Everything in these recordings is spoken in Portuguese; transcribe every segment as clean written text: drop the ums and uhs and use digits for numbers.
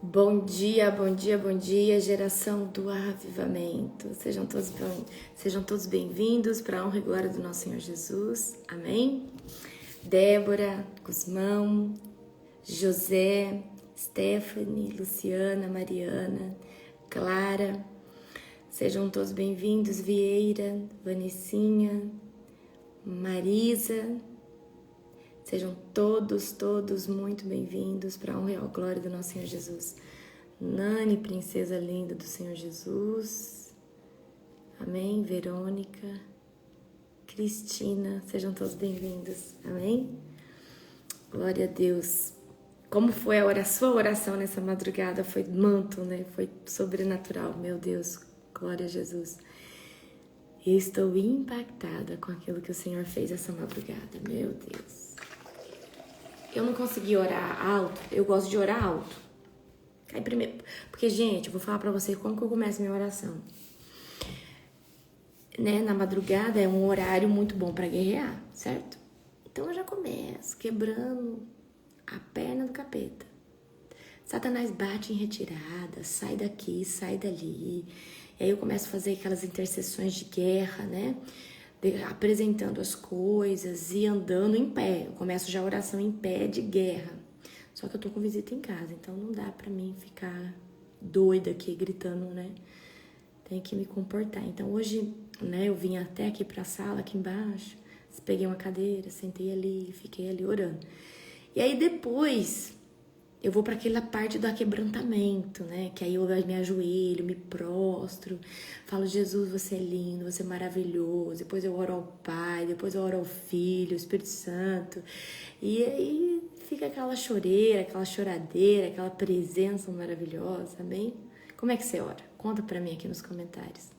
Bom dia, bom dia, bom dia, geração do avivamento. Sejam todos bem-vindos para a honra e glória do nosso Senhor Jesus. Amém? Débora, Guzmão, José, Stephanie, Luciana, Mariana, Clara. Sejam todos bem-vindos. Vieira, Vanessinha, Marisa. Sejam todos muito bem-vindos para a honra e a glória do nosso Senhor Jesus. Nani, princesa linda do Senhor Jesus. Amém. Verônica, Cristina, sejam todos bem-vindos. Amém. Glória a Deus. Como foi a sua oração nessa madrugada? Foi manto, né? Foi sobrenatural. Meu Deus, glória a Jesus. Eu estou impactada com aquilo que o Senhor fez essa madrugada. Meu Deus. Eu não consegui orar alto, eu gosto de orar alto. Aí primeiro, porque, gente, eu vou falar pra vocês como que eu começo minha oração. Né? Na madrugada é um horário muito bom pra guerrear, certo? Então eu já começo quebrando a perna do capeta. Satanás bate em retirada, sai daqui, sai dali. E aí eu começo a fazer aquelas intercessões de guerra, né? Apresentando as coisas e andando em pé. Eu começo já a oração em pé de guerra. Só que eu tô com visita em casa, então não dá pra mim ficar doida aqui gritando, né? Tem que me comportar. Então hoje, né, eu vim até aqui pra sala, aqui embaixo, peguei uma cadeira, sentei ali, fiquei ali orando. E aí depois eu vou para aquela parte do aquebrantamento, né? Que aí eu me ajoelho, me prostro, falo, Jesus, você é lindo, você é maravilhoso. Depois eu oro ao Pai, depois eu oro ao Filho, ao Espírito Santo. E aí fica aquela choreira, aquela choradeira, aquela presença maravilhosa, amém? Como é que você ora? Conta para mim aqui nos comentários.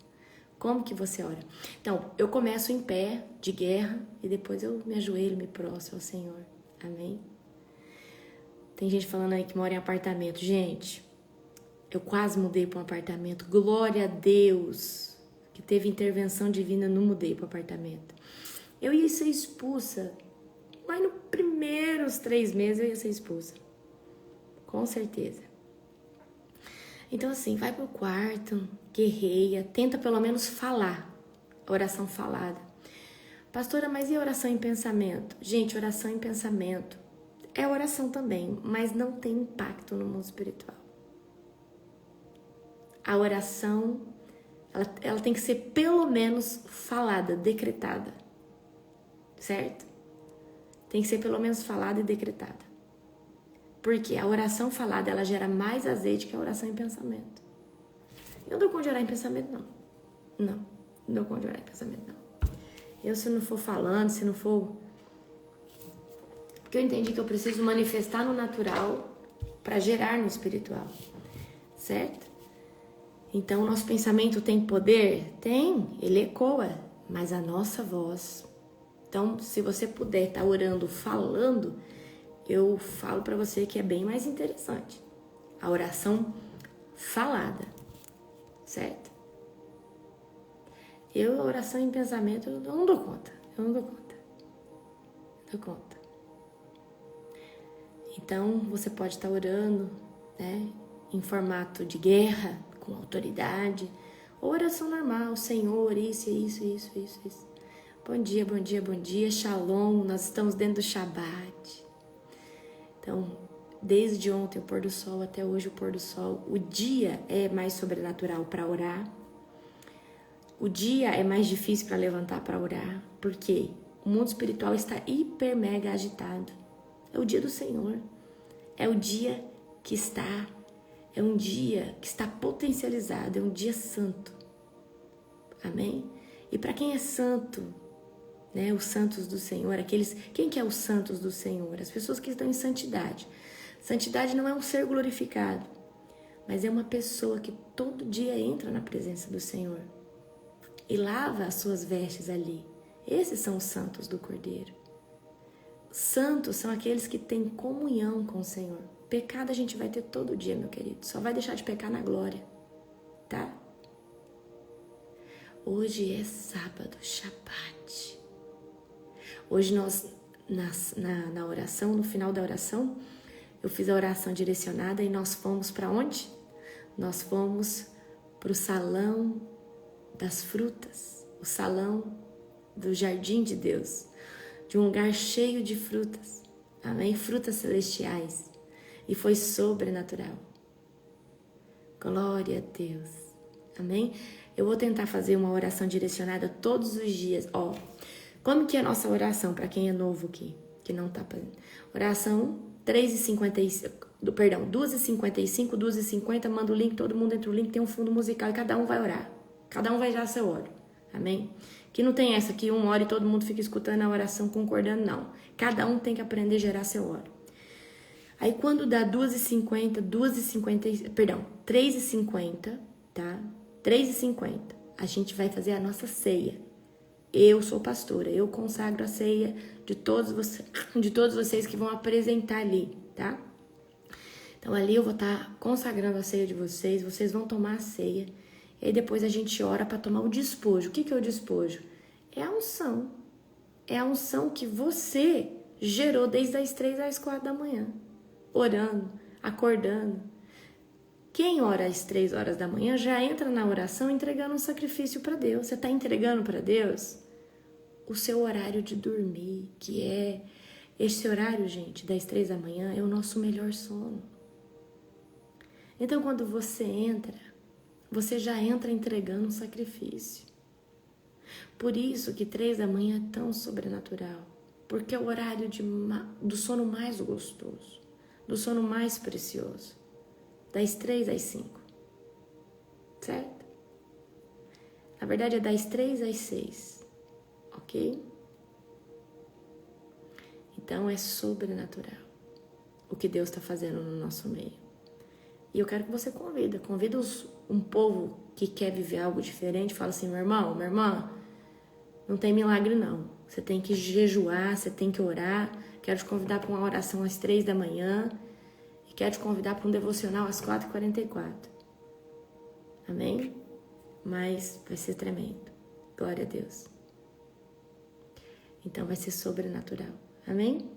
Como que você ora? Então, eu começo em pé, de guerra, e depois eu me ajoelho, me prostro ao Senhor, amém? Tem gente falando aí que mora em apartamento. Gente, eu quase mudei para um apartamento. Glória a Deus que teve intervenção divina, não mudei para apartamento. Eu ia ser expulsa, mas nos primeiros 3 meses eu ia ser expulsa. Com certeza. Então assim, vai pro quarto, guerreia, tenta pelo menos falar. Oração falada. Pastora, mas e a oração em pensamento? Gente, oração em pensamento é oração também, mas não tem impacto no mundo espiritual. A oração, ela tem que ser pelo menos falada, decretada, certo? Tem que ser pelo menos falada e decretada. Porque a oração falada, ela gera mais azeite que a oração em pensamento. Eu não dou conta de orar em pensamento, não. Não dou conta de orar em pensamento, não. Eu, se não for falando, se não for... Porque eu entendi que eu preciso manifestar no natural para gerar no espiritual, certo? Então, o nosso pensamento tem poder? Tem, ele ecoa, mas a nossa voz... Então, se você puder estar orando, falando, eu falo para você que é bem mais interessante. A oração falada, certo? A oração em pensamento, eu não dou conta, dou conta. Então, você pode estar orando, né, em formato de guerra, com autoridade, ou oração normal, Senhor, isso. Bom dia, Shalom, nós estamos dentro do Shabat. Então, desde ontem o pôr do sol até hoje o pôr do sol, o dia é mais sobrenatural para orar. O dia é mais difícil para levantar para orar, porque o mundo espiritual está hiper mega agitado. É o dia do Senhor. É o dia que está, é um dia que está potencializado, é um dia santo. Amém? E para quem é santo, né, os santos do Senhor, quem que é os santos do Senhor? As pessoas que estão em santidade. Santidade não é um ser glorificado, mas é uma pessoa que todo dia entra na presença do Senhor e lava as suas vestes ali. Esses são os santos do Cordeiro. Santos são aqueles que têm comunhão com o Senhor. Pecado a gente vai ter todo dia, meu querido. Só vai deixar de pecar na glória, tá? Hoje é sábado, Shabat. Hoje nós, na oração, no final da oração, eu fiz a oração direcionada e nós fomos para onde? Nós fomos para o salão das frutas, o salão do jardim de Deus, de um lugar cheio de frutas, amém? Frutas celestiais, e foi sobrenatural. Glória a Deus, amém? Eu vou tentar fazer uma oração direcionada todos os dias, ó. Como que é a nossa oração, para quem é novo aqui, que não tá fazendo? Oração 2h55, 2h50, manda o link, todo mundo entra o link, tem um fundo musical e cada um vai orar. Cada um vai gerar seu óleo, amém? Que não tem essa que uma hora e todo mundo fica escutando a oração, concordando, não. Cada um tem que aprender a gerar seu óleo. Aí quando dá 3h50, tá? 3h50, a gente vai fazer a nossa ceia. Eu sou pastora, eu consagro a ceia de todos vocês que vão apresentar ali, tá? Então ali eu vou estar consagrando a ceia de vocês, vocês vão tomar a ceia. E aí depois a gente ora para tomar o despojo. O que é o despojo? É a unção. É a unção que você gerou desde as 3 às 4 da manhã. Orando, acordando. Quem ora às 3 horas da manhã já entra na oração entregando um sacrifício para Deus. Você está entregando para Deus o seu horário de dormir, que é... Esse horário, gente, das 3 da manhã é o nosso melhor sono. Então quando você entra, você já entra entregando um sacrifício. Por isso que 3 da manhã é tão sobrenatural. Porque é o horário do sono mais gostoso. Do sono mais precioso. Das 3 às 5. Certo? Na verdade é das 3 às 6. Ok? Então é sobrenatural o que Deus está fazendo no nosso meio. E eu quero que você convida um povo que quer viver algo diferente. Fala assim, meu irmão, minha irmã, não tem milagre não. Você tem que jejuar, você tem que orar. Quero te convidar para uma oração às 3 da manhã. E quero te convidar para um devocional às 4h44. Amém? Mas vai ser tremendo. Glória a Deus. Então vai ser sobrenatural. Amém?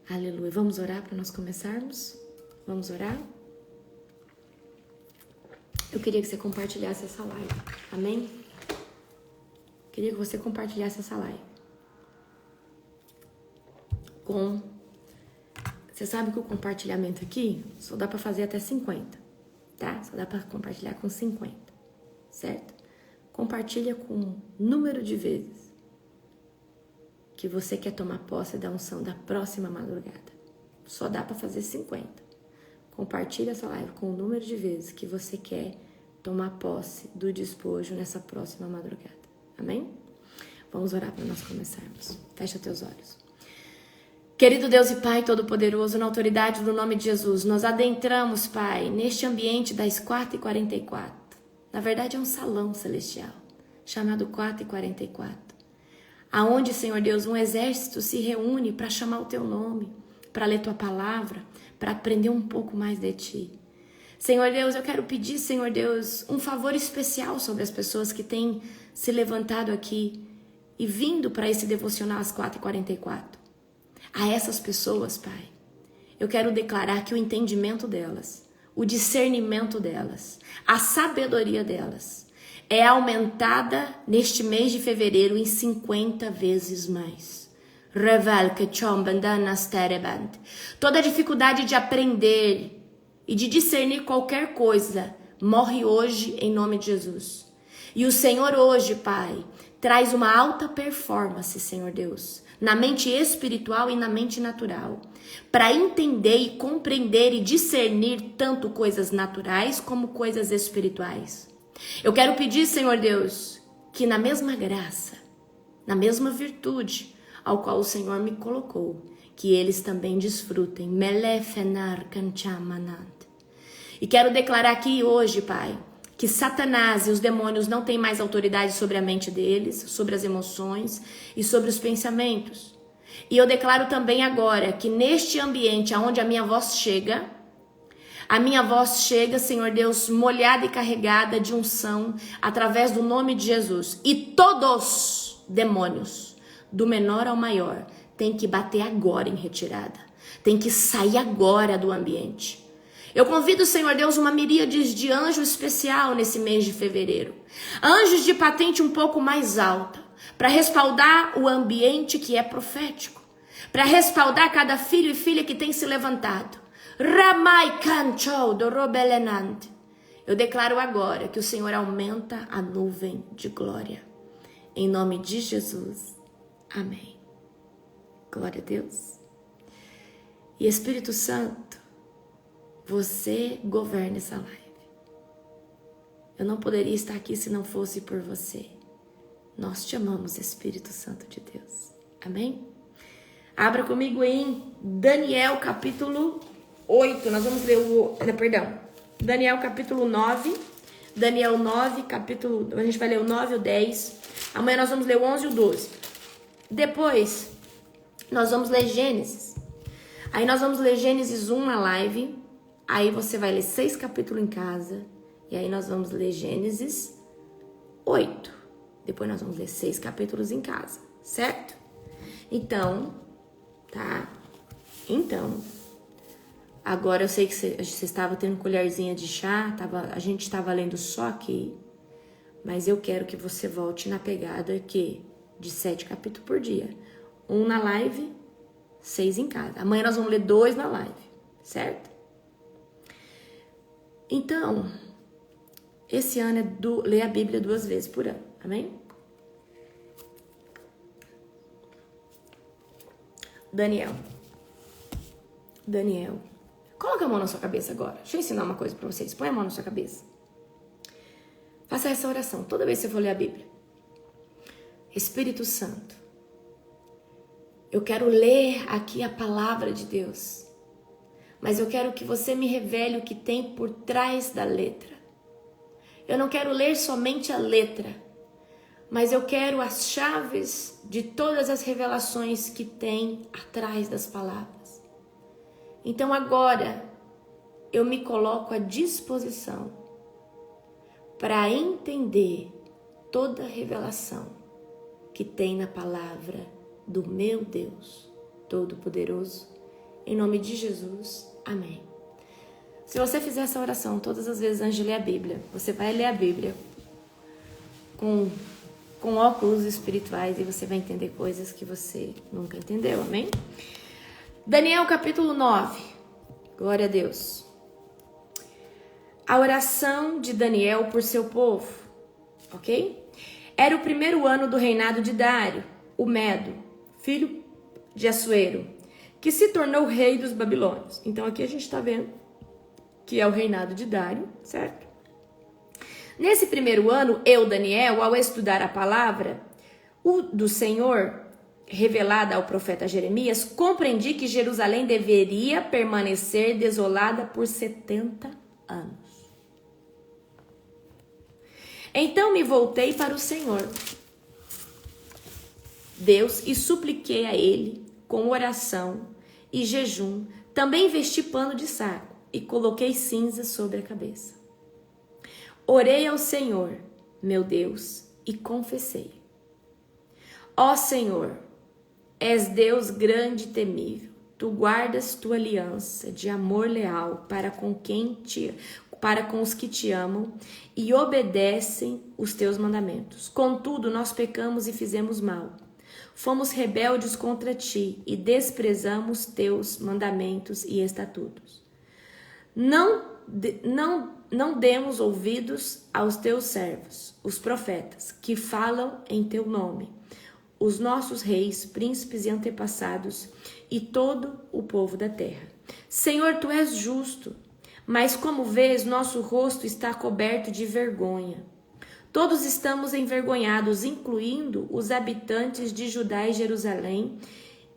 Aleluia. Vamos orar para nós começarmos? Vamos orar? Eu queria que você compartilhasse essa live. Amém? Queria que você compartilhasse essa live. Você sabe que o compartilhamento aqui só dá para fazer até 50, tá? Só dá para compartilhar com 50, certo? Compartilha com o número de vezes que você quer tomar posse da unção da próxima madrugada. Só dá para fazer 50. Compartilha essa live com o número de vezes que você quer tomar posse do despojo nessa próxima madrugada. Amém? Vamos orar para nós começarmos. Fecha teus olhos. Querido Deus e Pai Todo-Poderoso, na autoridade do nome de Jesus, nós adentramos, Pai, neste ambiente das 4h44. Na verdade é um salão celestial, chamado 4h44. Aonde, Senhor Deus, um exército se reúne para chamar o Teu nome, para ler Tua palavra, para aprender um pouco mais de Ti. Senhor Deus, eu quero pedir, Senhor Deus, um favor especial sobre as pessoas que têm se levantado aqui e vindo para esse devocional às 4h44. A essas pessoas, Pai, eu quero declarar que o entendimento delas, o discernimento delas, a sabedoria delas é aumentada neste mês de fevereiro em 50 vezes mais. Toda dificuldade de aprender e de discernir qualquer coisa morre hoje em nome de Jesus. E o Senhor hoje, Pai, traz uma alta performance, Senhor Deus, na mente espiritual e na mente natural, para entender e compreender e discernir tanto coisas naturais como coisas espirituais. Eu quero pedir, Senhor Deus, que na mesma graça, na mesma virtude ao qual o Senhor me colocou, que eles também desfrutem. E quero declarar aqui hoje, Pai, que Satanás e os demônios não têm mais autoridade sobre a mente deles, sobre as emoções e sobre os pensamentos. E eu declaro também agora que neste ambiente onde a minha voz chega, Senhor Deus, molhada e carregada de unção através do nome de Jesus. E todos demônios, do menor ao maior, tem que bater agora em retirada. tem que sair agora do ambiente. Eu convido, Senhor Deus, uma miríade de anjo especial nesse mês de fevereiro. Anjos de patente um pouco mais alta, para respaldar o ambiente que é profético, para respaldar cada filho e filha que tem se levantado. Ramai Kancho do Robelenand. Eu declaro agora que o Senhor aumenta a nuvem de glória. Em nome de Jesus. Amém. Glória a Deus. E Espírito Santo, você governa essa live. Eu não poderia estar aqui se não fosse por você. Nós te amamos, Espírito Santo de Deus. Amém? Abra comigo em Daniel capítulo 8. Nós vamos ler Daniel capítulo 9. Daniel 9, a gente vai ler o 9 e o 10. Amanhã nós vamos ler o 11 e o 12. Depois, nós vamos ler Gênesis. Aí nós vamos ler Gênesis 1 na live. Aí você vai ler 6 capítulos em casa. E aí nós vamos ler Gênesis 8. Depois nós vamos ler 6 capítulos em casa. Certo? Então, tá? Então, agora eu sei que você estava tendo colherzinha de chá. A gente estava lendo só aqui. Mas eu quero que você volte na pegada aqui de 7 capítulos por dia. 1 na live, 6 em casa. Amanhã nós vamos ler 2 na live, certo? Então, esse ano é ler a Bíblia 2 vezes por ano, amém? Daniel, coloca a mão na sua cabeça agora. Deixa eu ensinar uma coisa pra vocês. Põe a mão na sua cabeça. Faça essa oração toda vez que você for ler a Bíblia. Espírito Santo, eu quero ler aqui a palavra de Deus, mas eu quero que você me revele o que tem por trás da letra. Eu não quero ler somente a letra, mas eu quero as chaves de todas as revelações que tem atrás das palavras. Então agora eu me coloco à disposição para entender toda a revelação que tem na palavra do meu Deus Todo-Poderoso. Em nome de Jesus, amém. Se você fizer essa oração todas as vezes antes de ler a Bíblia, você vai ler a Bíblia com óculos espirituais e você vai entender coisas que você nunca entendeu, amém? Daniel capítulo 9, glória a Deus. A oração de Daniel por seu povo, ok? Era o 1º ano do reinado de Dário, o Medo, filho de Assuero, que se tornou rei dos babilônios. Então aqui a gente está vendo que é o reinado de Dário, certo? Nesse 1º ano, eu, Daniel, ao estudar a palavra do Senhor revelada ao profeta Jeremias, compreendi que Jerusalém deveria permanecer desolada por 70 anos. Então me voltei para o Senhor, Deus, e supliquei a Ele com oração e jejum. Também vesti pano de saco e coloquei cinzas sobre a cabeça. Orei ao Senhor, meu Deus, e confessei: ó Senhor, és Deus grande e temível. Tu guardas tua aliança de amor leal para com os que te amam e obedecem os teus mandamentos. Contudo, nós pecamos e fizemos mal. Fomos rebeldes contra ti e desprezamos teus mandamentos e estatutos. Não demos ouvidos aos teus servos, os profetas, que falam em teu nome, os nossos reis, príncipes e antepassados e todo o povo da terra. Senhor, tu és justo, mas como vês, nosso rosto está coberto de vergonha. Todos estamos envergonhados, incluindo os habitantes de Judá e Jerusalém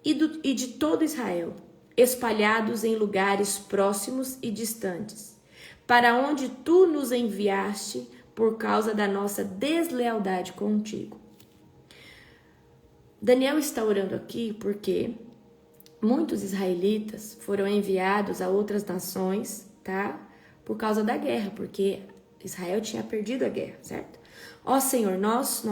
e de todo Israel, espalhados em lugares próximos e distantes, para onde tu nos enviaste por causa da nossa deslealdade contigo. Daniel está orando aqui porque muitos israelitas foram enviados a outras nações, tá? Por causa da guerra, porque Israel tinha perdido a guerra, certo? Ó Senhor, nós,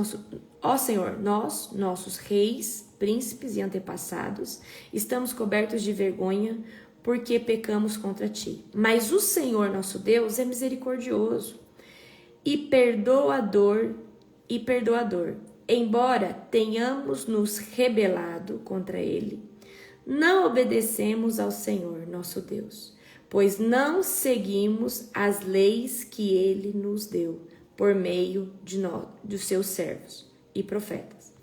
nossos reis, príncipes e antepassados, estamos cobertos de vergonha porque pecamos contra ti. Mas o Senhor nosso Deus é misericordioso e perdoador, embora tenhamos nos rebelado contra ele. Não obedecemos ao Senhor nosso Deus, pois não seguimos as leis que ele nos deu por meio dos seus servos e profetas.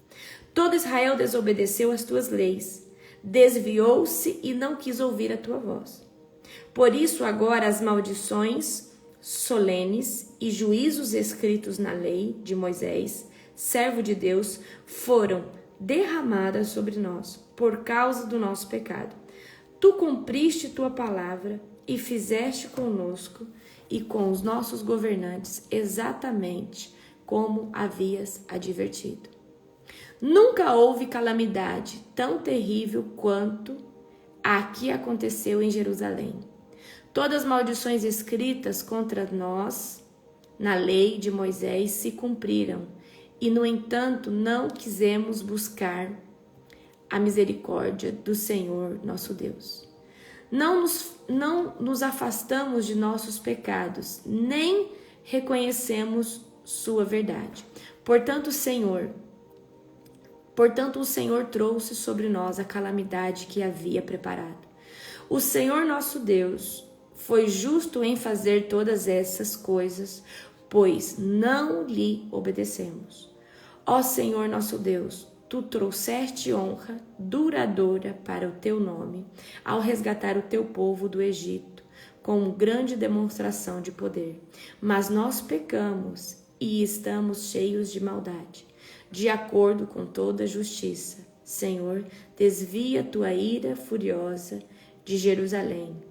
Todo Israel desobedeceu às tuas leis, desviou-se e não quis ouvir a tua voz. Por isso agora as maldições solenes e juízos escritos na lei de Moisés, servo de Deus, foram derramadas sobre nós por causa do nosso pecado. Tu cumpriste tua palavra e fizeste conosco e com os nossos governantes exatamente como havias advertido. Nunca houve calamidade tão terrível quanto a que aconteceu em Jerusalém. Todas as maldições escritas contra nós na lei de Moisés se cumpriram, e no entanto não quisemos buscar a misericórdia do Senhor nosso Deus. Não nos afastamos de nossos pecados, nem reconhecemos sua verdade. Portanto, o Senhor trouxe sobre nós a calamidade que havia preparado. O Senhor nosso Deus foi justo em fazer todas essas coisas, pois não lhe obedecemos. Ó Senhor nosso Deus, tu trouxeste honra duradoura para o teu nome, ao resgatar o teu povo do Egito, com grande demonstração de poder. Mas nós pecamos e estamos cheios de maldade, de acordo com toda a justiça. Senhor, desvia tua ira furiosa de Jerusalém,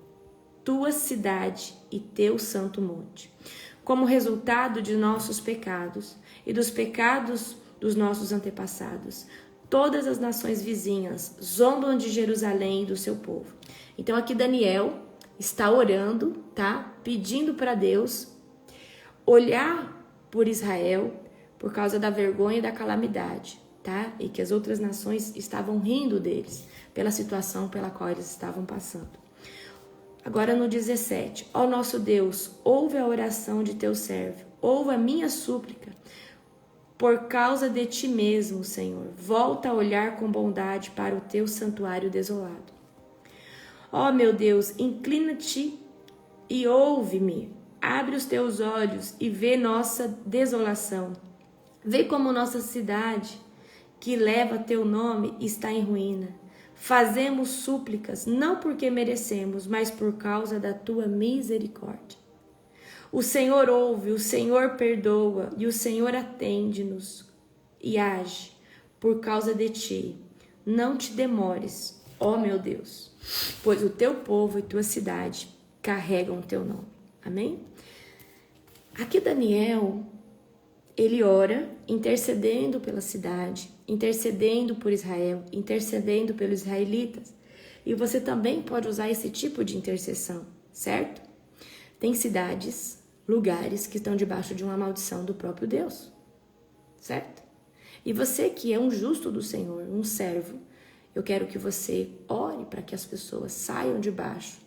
tua cidade e teu santo monte. Como resultado de nossos pecados e dos pecados dos nossos antepassados, todas as nações vizinhas zombam de Jerusalém e do seu povo. Então aqui Daniel está orando, tá? Pedindo para Deus olhar por Israel por causa da vergonha e da calamidade, tá? E que as outras nações estavam rindo deles pela situação pela qual eles estavam passando. Agora no 17, ó nosso Deus, ouve a oração de teu servo, ouve a minha súplica, por causa de ti mesmo, Senhor, volta a olhar com bondade para o teu santuário desolado. Ó meu Deus, inclina-te e ouve-me, abre os teus olhos e vê nossa desolação, vê como nossa cidade, que leva teu nome, está em ruína. Fazemos súplicas, não porque merecemos, mas por causa da tua misericórdia. O Senhor ouve, o Senhor perdoa, e o Senhor atende-nos e age por causa de ti. Não te demores, ó meu Deus, pois o teu povo e tua cidade carregam o teu nome. Amém? Aqui Daniel, ele ora, intercedendo pela cidade, intercedendo por Israel, intercedendo pelos israelitas. E você também pode usar esse tipo de intercessão, certo? Tem cidades, lugares que estão debaixo de uma maldição do próprio Deus, certo? E você que é um justo do Senhor, um servo, eu quero que você ore para que as pessoas saiam debaixo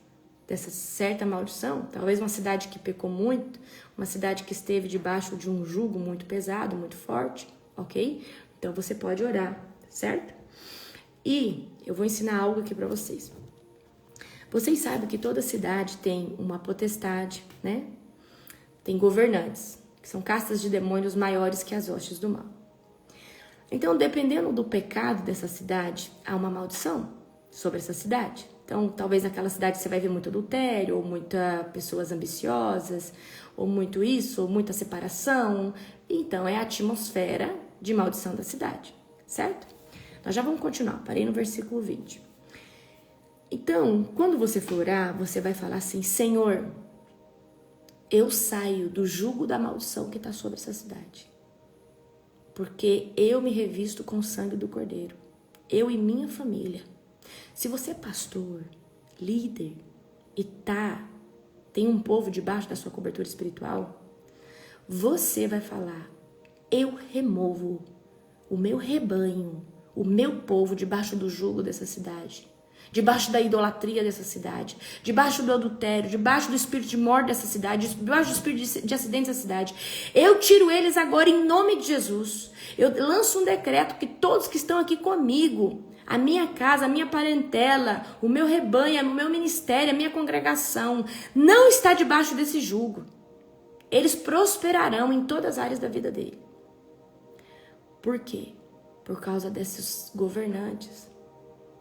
dessa certa maldição. Talvez uma cidade que pecou muito, uma cidade que esteve debaixo de um jugo muito pesado, muito forte, ok? Então você pode orar, certo? E eu vou ensinar algo aqui para vocês. Vocês sabem que toda cidade tem uma potestade, né? Tem governantes, que são castas de demônios maiores que as hostes do mal. Então, dependendo do pecado dessa cidade, há uma maldição sobre essa cidade. Então, talvez naquela cidade você vai ver muito adultério, ou muitas pessoas ambiciosas, ou muito isso, ou muita separação. Então, é a atmosfera de maldição da cidade, certo? Nós já vamos continuar, parei no versículo 20. Então, quando você for orar, você vai falar assim: Senhor, eu saio do jugo da maldição que está sobre essa cidade, porque eu me revisto com o sangue do Cordeiro, eu e minha família. Se você é pastor, líder e tem um povo debaixo da sua cobertura espiritual, você vai falar: eu removo o meu rebanho, o meu povo debaixo do jugo dessa cidade, debaixo da idolatria dessa cidade, debaixo do adultério, debaixo do espírito de morte dessa cidade, debaixo do espírito de acidente dessa cidade. Eu tiro eles agora em nome de Jesus. Eu lanço um decreto que todos que estão aqui comigo, a minha casa, a minha parentela, o meu rebanho, o meu ministério, a minha congregação, não está debaixo desse jugo. Eles prosperarão em todas as áreas da vida dele. Por quê? Por causa desses governantes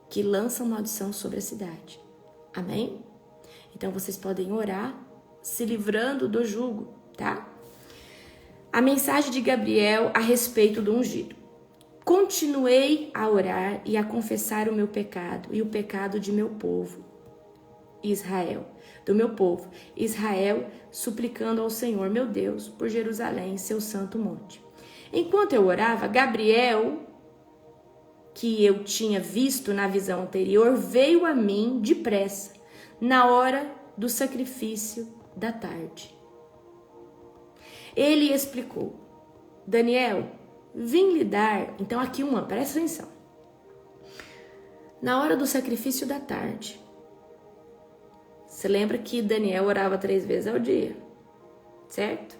que lançam maldição sobre a cidade. Amém? Então vocês podem orar se livrando do jugo, tá? A mensagem de Gabriel a respeito do ungido. Continuei a orar e a confessar o meu pecado e o pecado de meu povo, Israel, do meu povo, Israel, suplicando ao Senhor, meu Deus, por Jerusalém, seu santo monte. Enquanto eu orava, Gabriel, que eu tinha visto na visão anterior, veio a mim depressa, na hora do sacrifício da tarde. Ele explicou, Daniel, vim lhe dar, então aqui presta atenção. Na hora do sacrifício da tarde, você lembra que Daniel orava 3 vezes ao dia, certo?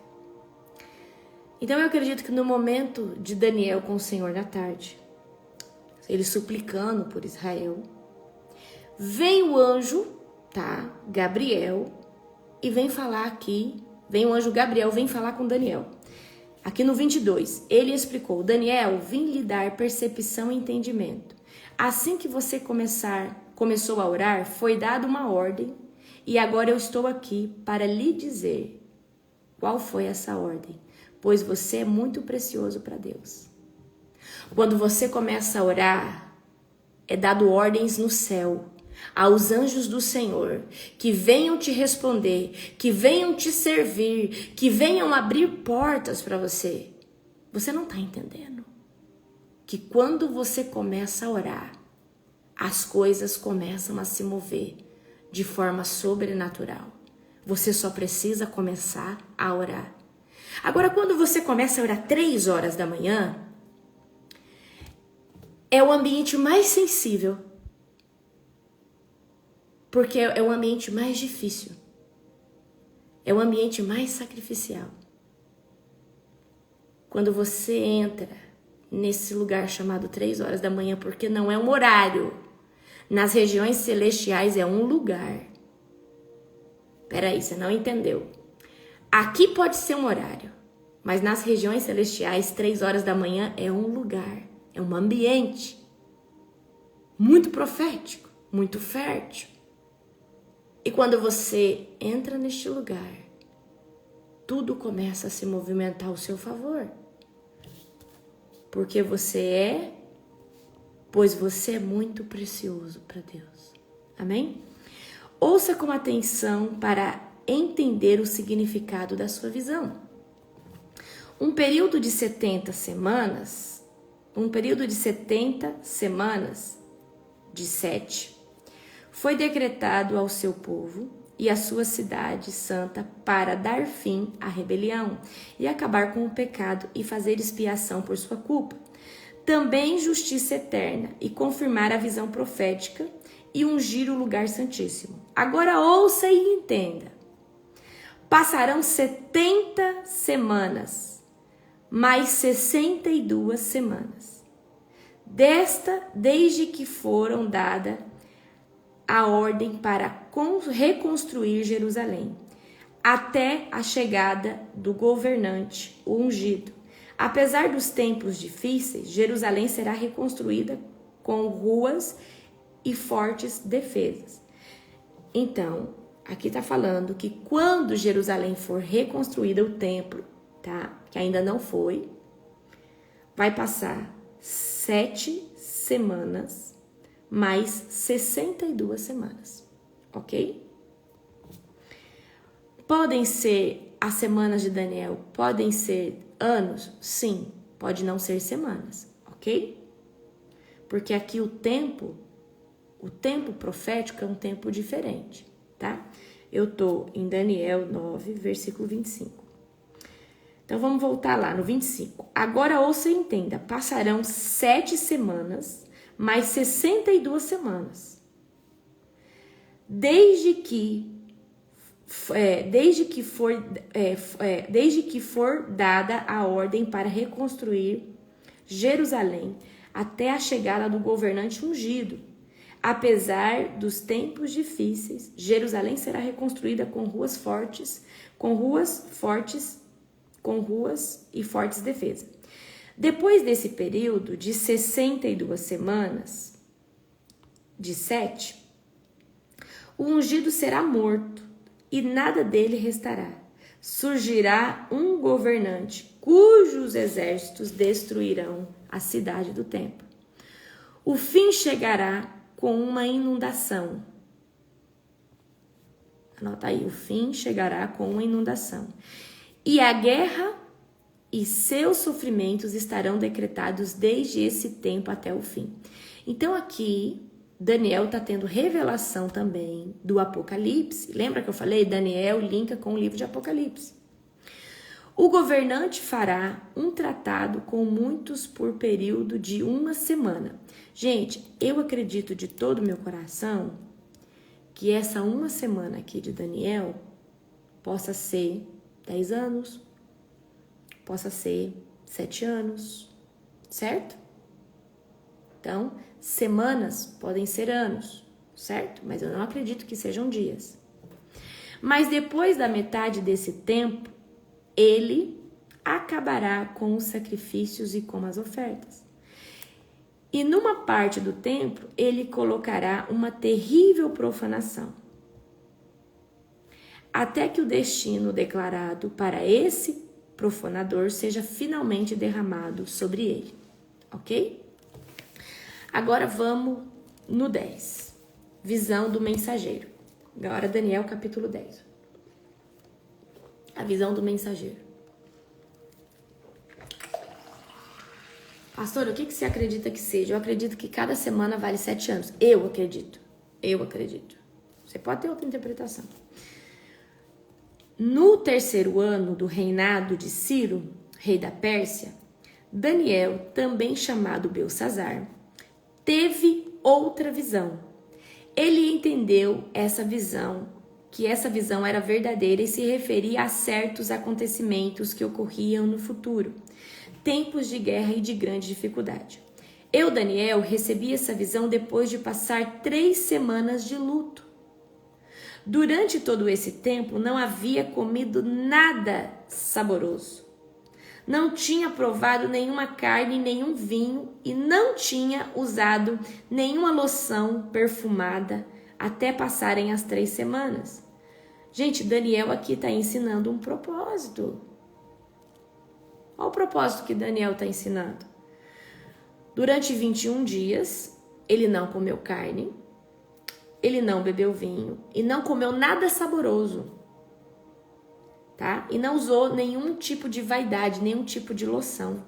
Então eu acredito que no momento de Daniel com o Senhor na tarde, ele suplicando por Israel, vem o anjo, tá? Gabriel, e vem falar aqui, vem o anjo Gabriel, vem falar com Daniel. Aqui no 22, ele explicou, Daniel, vim lhe dar percepção e entendimento. Assim que você começou a orar, foi dada uma ordem, e agora eu estou aqui para lhe dizer qual foi essa ordem, pois você é muito precioso para Deus. Quando você começa a orar, é dado ordens no céu aos anjos do Senhor, que venham te responder, que venham te servir, que venham abrir portas para você. Você não está entendendo que quando você começa a orar, as coisas começam a se mover de forma sobrenatural. Você só precisa começar a orar. Agora, quando você começa a orar 3 horas da manhã, é o ambiente mais sensível, porque é o ambiente mais difícil, é o ambiente mais sacrificial. Quando você entra nesse lugar chamado 3 horas da manhã, porque não é um horário, nas regiões celestiais é um lugar. Peraí, você não entendeu. Aqui pode ser um horário, mas nas regiões celestiais, 3 horas da manhã é um lugar, é um ambiente muito profético, muito fértil. E quando você entra neste lugar, tudo começa a se movimentar ao seu favor. Porque pois você é muito precioso para Deus. Amém? Ouça com atenção para entender o significado da sua visão. Um período de 70 semanas, de 7, foi decretado ao seu povo e à sua cidade santa para dar fim à rebelião e acabar com o pecado e fazer expiação por sua culpa. Também justiça eterna e confirmar a visão profética e ungir o lugar santíssimo. Agora ouça e entenda. Passarão 70 semanas, mais 62 semanas. Desde que foram dada a ordem para reconstruir Jerusalém, até a chegada do governante, o ungido. Apesar dos tempos difíceis, Jerusalém será reconstruída com ruas e fortes defesas. Então, aqui está falando que quando Jerusalém for reconstruída, o templo, tá? Que ainda não foi, vai passar 7 semanas mais 62 semanas, ok? Podem ser as semanas de Daniel, podem ser anos? Sim, pode não ser semanas, ok? Porque aqui o tempo profético é um tempo diferente, tá? Eu tô em Daniel 9, versículo 25. Então vamos voltar lá no 25. Agora ouça e entenda: passarão 7 semanas, mais 62 semanas. Desde que for dada a ordem para reconstruir Jerusalém até a chegada do governante ungido. Apesar dos tempos difíceis, Jerusalém será reconstruída com ruas e fortes defesas. Depois desse período de 62 semanas, de 7, o ungido será morto e nada dele restará. Surgirá um governante cujos exércitos destruirão a cidade do templo. O fim chegará com uma inundação. Anota aí, o fim chegará com uma inundação. E a guerra e seus sofrimentos estarão decretados desde esse tempo até o fim. Então aqui, Daniel está tendo revelação também do Apocalipse. Lembra que eu falei? Daniel linka com o livro de Apocalipse. O governante fará um tratado com muitos por período de 1 semana. Gente, eu acredito de todo o meu coração que essa 1 semana aqui de Daniel possa ser 10 anos, possa ser 7 anos, certo? Então, semanas podem ser anos, certo? Mas eu não acredito que sejam dias. Mas depois da metade desse tempo, ele acabará com os sacrifícios e com as ofertas. E numa parte do templo, ele colocará uma terrível profanação, até que o destino declarado para esse profanador seja finalmente derramado sobre ele, ok? Agora vamos no 10, visão do mensageiro. Agora Daniel capítulo 10. A visão do mensageiro. Pastor, o que você acredita que seja? Eu acredito que cada semana vale 7 anos. Eu acredito. Você pode ter outra interpretação. No 3º ano do reinado de Ciro, rei da Pérsia, Daniel, também chamado Beltsazar, teve outra visão. Ele entendeu que essa visão era verdadeira e se referia a certos acontecimentos que ocorriam no futuro, tempos de guerra e de grande dificuldade. Eu, Daniel, recebi essa visão depois de passar 3 semanas de luto. Durante todo esse tempo, não havia comido nada saboroso. Não tinha provado nenhuma carne, nenhum vinho e não tinha usado nenhuma loção perfumada até passarem as 3 semanas. Gente, Daniel aqui está ensinando um propósito. Olha o propósito que Daniel está ensinando. Durante 21 dias, ele não comeu carne, ele não bebeu vinho e não comeu nada saboroso, tá? E não usou nenhum tipo de vaidade, nenhum tipo de loção.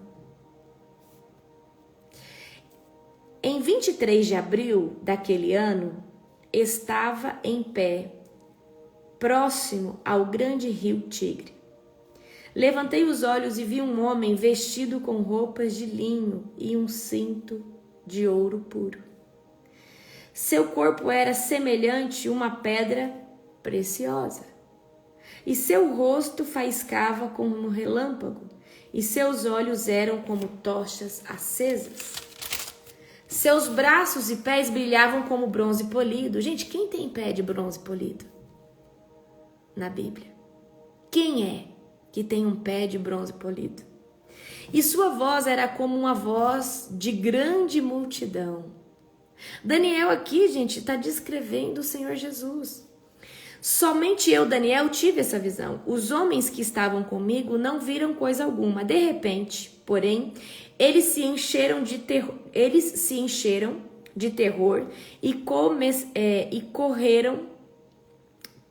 Em 23 de abril daquele ano, estava em pé, próximo ao grande rio Tigre. Levantei os olhos e vi um homem vestido com roupas de linho e um cinto de ouro puro. Seu corpo era semelhante a uma pedra preciosa, e seu rosto faiscava como um relâmpago, e seus olhos eram como tochas acesas. Seus braços e pés brilhavam como bronze polido. Gente, quem tem pé de bronze polido na Bíblia? Quem é que tem um pé de bronze polido? E sua voz era como uma voz de grande multidão. Daniel aqui, gente, está descrevendo o Senhor Jesus. Somente eu, Daniel, tive essa visão. Os homens que estavam comigo não viram coisa alguma. De repente, porém, eles se encheram de terror e correram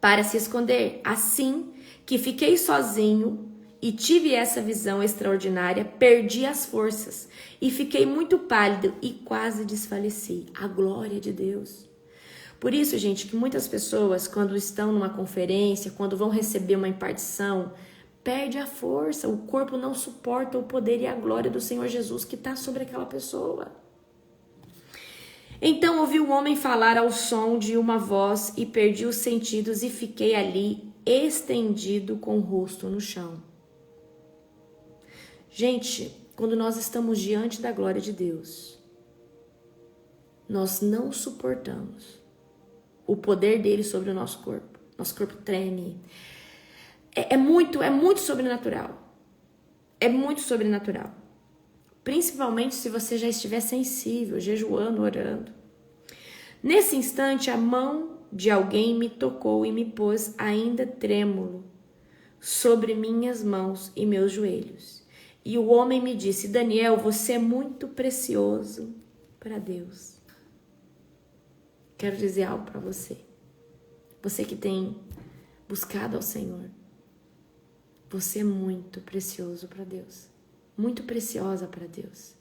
para se esconder. Assim que fiquei sozinho e tive essa visão extraordinária, perdi as forças e fiquei muito pálido e quase desfaleci. A glória de Deus. Por isso, gente, que muitas pessoas, quando estão numa conferência, quando vão receber uma impartição, perde a força, o corpo não suporta o poder e a glória do Senhor Jesus que está sobre aquela pessoa. Então ouvi o homem falar ao som de uma voz e perdi os sentidos e fiquei ali estendido com o rosto no chão. Gente, quando nós estamos diante da glória de Deus, nós não suportamos o poder dele sobre o nosso corpo. Nosso corpo treme. É muito sobrenatural. É muito sobrenatural. Principalmente se você já estiver sensível, jejuando, orando. Nesse instante, a mão de alguém me tocou e me pôs ainda trêmulo sobre minhas mãos e meus joelhos. E o homem me disse: Daniel, você é muito precioso para Deus. Quero dizer algo para você. Você que tem buscado ao Senhor. Você é muito precioso para Deus. Muito preciosa para Deus.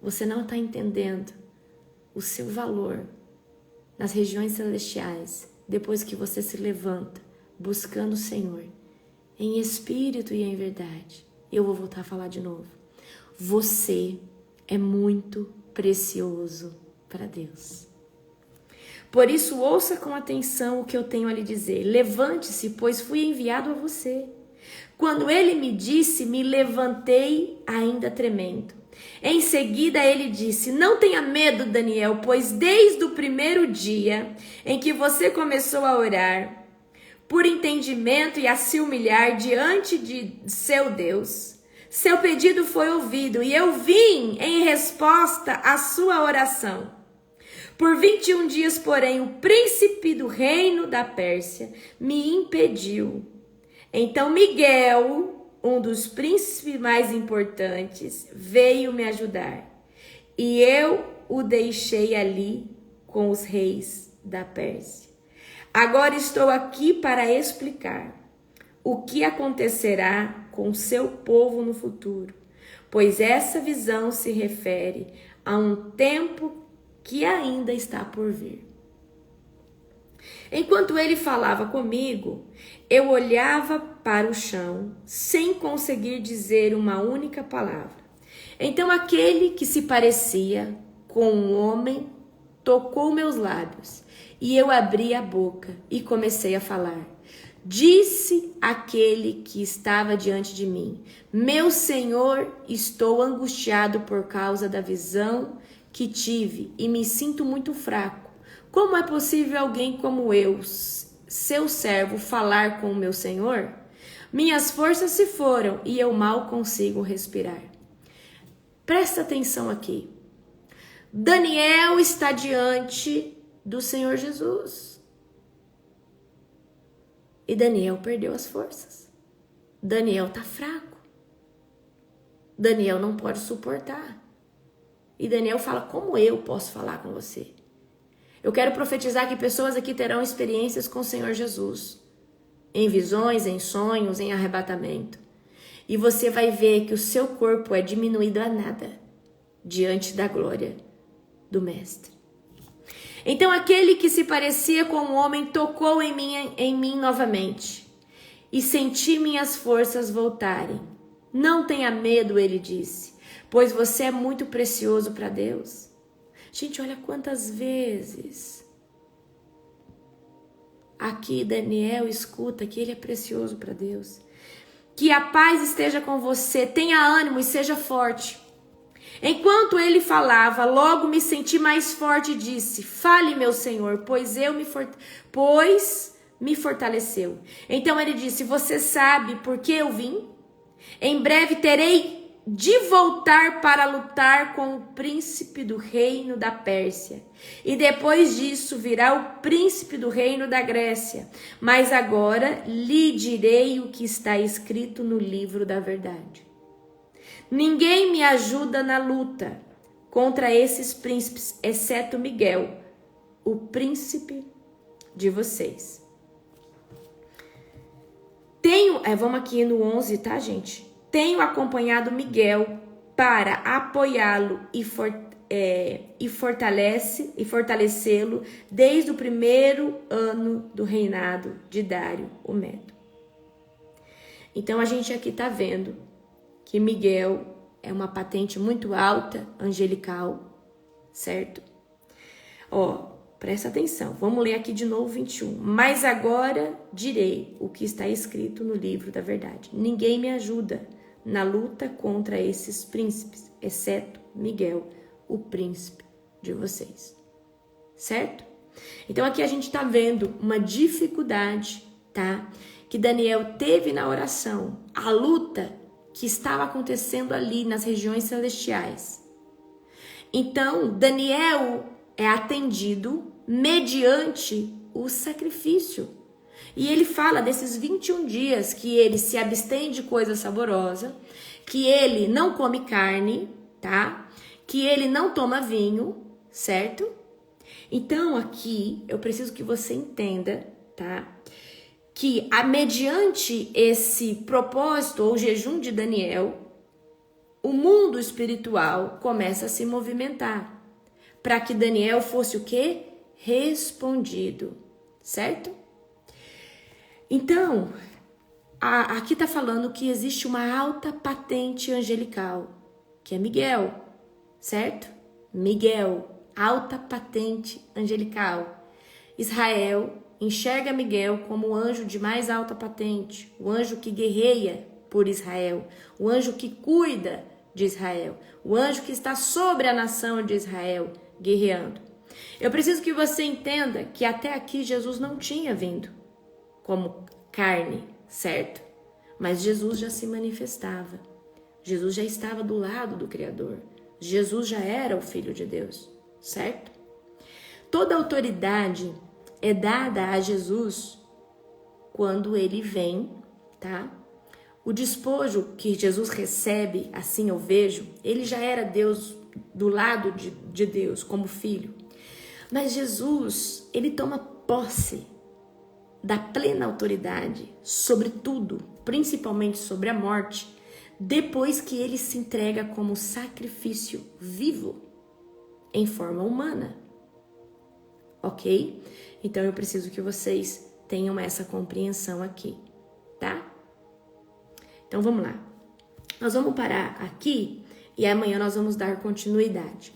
Você não está entendendo o seu valor nas regiões celestiais depois que você se levanta buscando o Senhor em espírito e em verdade. Eu vou voltar a falar de novo. Você é muito precioso para Deus. Por isso, ouça com atenção o que eu tenho a lhe dizer. Levante-se, pois fui enviado a você. Quando ele me disse, me levantei ainda tremendo. Em seguida ele disse: não tenha medo, Daniel, pois desde o primeiro dia em que você começou a orar, por entendimento e a se humilhar diante de seu Deus, seu pedido foi ouvido e eu vim em resposta à sua oração. Por 21 dias, porém, o príncipe do reino da Pérsia me impediu. Então Miguel, um dos príncipes mais importantes, veio me ajudar. E eu o deixei ali com os reis da Pérsia. Agora estou aqui para explicar o que acontecerá com seu povo no futuro, pois essa visão se refere a um tempo que ainda está por vir. Enquanto ele falava comigo, eu olhava para o chão, sem conseguir dizer uma única palavra. Então aquele que se parecia com um homem tocou meus lábios, e eu abri a boca e comecei a falar. Disse aquele que estava diante de mim: meu Senhor, estou angustiado por causa da visão que tive e me sinto muito fraco. Como é possível alguém como eu, seu servo, falar com o meu Senhor? Minhas forças se foram e eu mal consigo respirar. Presta atenção aqui. Daniel está diante do Senhor Jesus. E Daniel perdeu as forças. Daniel está fraco. Daniel não pode suportar. E Daniel fala: como eu posso falar com você? Eu quero profetizar que pessoas aqui terão experiências com o Senhor Jesus. Em visões, em sonhos, em arrebatamento. E você vai ver que o seu corpo é diminuído a nada diante da glória do Mestre. Então aquele que se parecia com um homem tocou em mim novamente. E senti minhas forças voltarem. Não tenha medo, ele disse, pois você é muito precioso para Deus. Gente, olha quantas vezes aqui Daniel escuta que ele é precioso para Deus. Que a paz esteja com você, tenha ânimo e seja forte. Enquanto ele falava, logo me senti mais forte e disse: fale, meu Senhor, pois me fortaleceu. Então ele disse: você sabe por que eu vim? Em breve terei de voltar para lutar com o príncipe do reino da Pérsia. E depois disso virá o príncipe do reino da Grécia. Mas agora lhe direi o que está escrito no livro da verdade. Ninguém me ajuda na luta contra esses príncipes, exceto Miguel, o príncipe de vocês. Vamos aqui no 11, tá, gente? Tenho acompanhado Miguel para apoiá-lo e fortalecê-lo desde o primeiro ano do reinado de Dário, o Medo. Então a gente aqui tá vendo que Miguel é uma patente muito alta, angelical, certo? Ó, presta atenção, vamos ler aqui de novo 21. Mas agora direi o que está escrito no livro da verdade. Ninguém me ajuda na luta contra esses príncipes, exceto Miguel, o príncipe de vocês. Certo? Então aqui a gente tá vendo uma dificuldade, tá? Que Daniel teve na oração, a luta que estava acontecendo ali nas regiões celestiais. Então, Daniel é atendido mediante o sacrifício. E ele fala desses 21 dias que ele se abstém de coisa saborosa, que ele não come carne, tá? Que ele não toma vinho, certo? Então, aqui, eu preciso que você entenda, tá? Que, mediante esse propósito ou jejum de Daniel, o mundo espiritual começa a se movimentar. Para que Daniel fosse o quê? Respondido, certo? Então, aqui tá falando que existe uma alta patente angelical, que é Miguel, certo? Miguel, alta patente angelical. Israel enxerga Miguel como o anjo de mais alta patente, o anjo que guerreia por Israel, o anjo que cuida de Israel, o anjo que está sobre a nação de Israel, guerreando. Eu preciso que você entenda que até aqui Jesus não tinha vindo como carne, certo? Mas Jesus já se manifestava. Jesus já estava do lado do Criador. Jesus já era o Filho de Deus, certo? Toda autoridade é dada a Jesus quando ele vem, tá? O despojo que Jesus recebe, assim eu vejo, ele já era Deus do lado de Deus como filho. Mas Jesus, ele toma posse da plena autoridade sobre tudo, principalmente sobre a morte, depois que ele se entrega como sacrifício vivo, em forma humana. Ok? Então eu preciso que vocês tenham essa compreensão aqui, tá? Então vamos lá. Nós vamos parar aqui e amanhã nós vamos dar continuidade.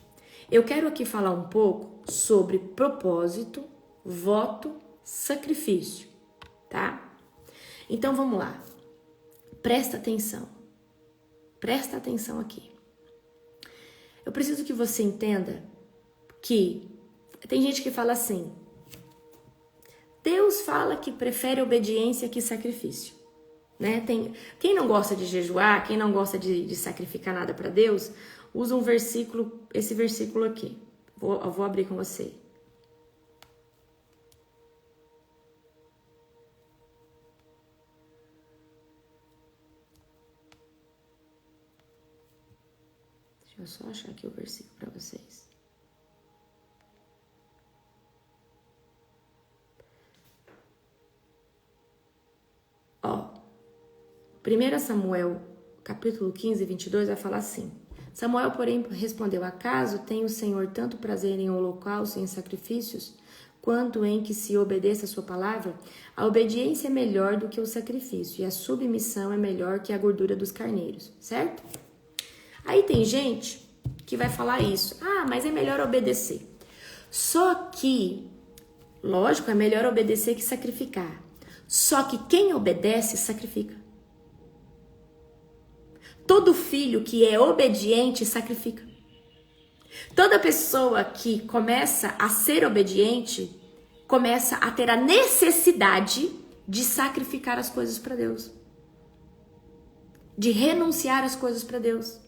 Eu quero aqui falar um pouco sobre propósito, voto, sacrifício, tá? Então vamos lá. Presta atenção. Presta atenção aqui. Eu preciso que você entenda que tem gente que fala assim: Deus fala que prefere obediência que sacrifício, né? Quem não gosta de jejuar, quem não gosta de sacrificar nada para Deus, usa um versículo, esse versículo aqui. Eu vou abrir com você. Deixa eu só achar aqui o versículo para vocês. Ó, 1 Samuel, capítulo 15, 22, vai falar assim: Samuel, porém, respondeu: acaso tem o Senhor tanto prazer em holocausto e em sacrifícios, quanto em que se obedeça a sua palavra? A obediência é melhor do que o sacrifício, e a submissão é melhor que a gordura dos carneiros, certo? Aí tem gente que vai falar isso: ah, mas é melhor obedecer. Só que, lógico, é melhor obedecer que sacrificar. Só que quem obedece, sacrifica. Todo filho que é obediente, sacrifica. Toda pessoa que começa a ser obediente, começa a ter a necessidade de sacrificar as coisas para Deus. De renunciar às coisas para Deus.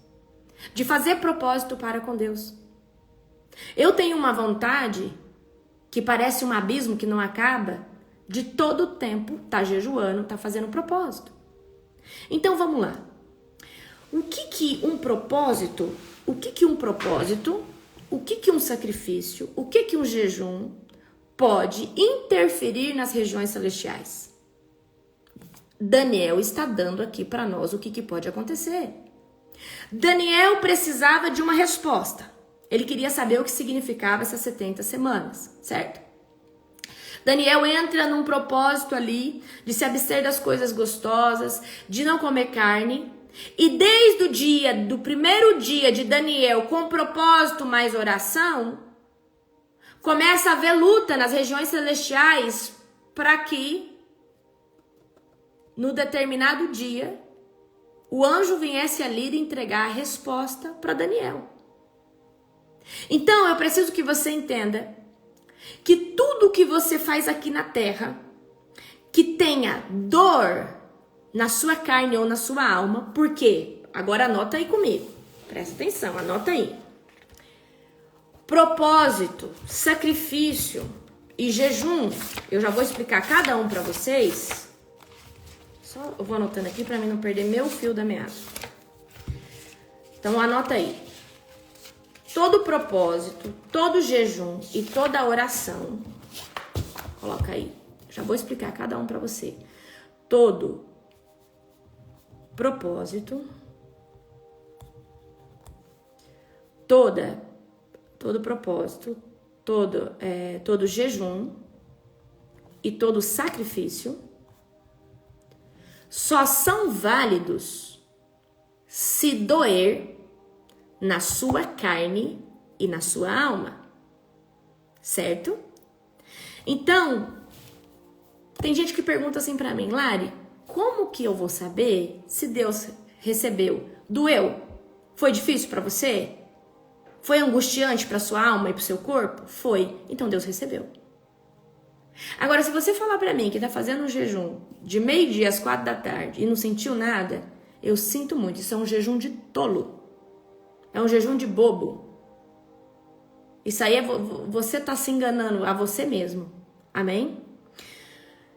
De fazer propósito para com Deus. Eu tenho uma vontade que parece um abismo que não acaba, de todo o tempo tá jejuando, tá fazendo propósito. Então vamos lá. O que um propósito, o que um sacrifício, o que um jejum pode interferir nas regiões celestiais? Daniel está dando aqui para nós o que pode acontecer. Daniel precisava de uma resposta. Ele queria saber o que significava essas 70 semanas, certo? Daniel entra num propósito ali de se abster das coisas gostosas, de não comer carne. E desde o dia, do primeiro dia de Daniel, com propósito mais oração, começa a haver luta nas regiões celestiais para que, no determinado dia, o anjo viesse ali entregar a resposta para Daniel. Então, eu preciso que você entenda que tudo que você faz aqui na terra, que tenha dor na sua carne ou na sua alma, por quê? Agora anota aí comigo, presta atenção, anota aí. Propósito, sacrifício e jejum, eu já vou explicar cada um para vocês. Só eu vou anotando aqui para mim não perder meu fio da meada. Então anota aí. Todo propósito, todo jejum e toda oração, coloca aí, já vou explicar cada um para você. Todo propósito, todo propósito, todo jejum e todo sacrifício só são válidos se doer na sua carne e na sua alma, certo? Então, tem gente que pergunta assim pra mim, Lari, como que eu vou saber se Deus recebeu? Doeu? Foi difícil pra você? Foi angustiante pra sua alma e pro seu corpo? Foi. Então Deus recebeu. Agora, se você falar pra mim que tá fazendo um jejum de 12:00 às 16:00 e não sentiu nada, eu sinto muito. Isso é um jejum de tolo. É um jejum de bobo. Isso aí você tá se enganando a você mesmo. Amém?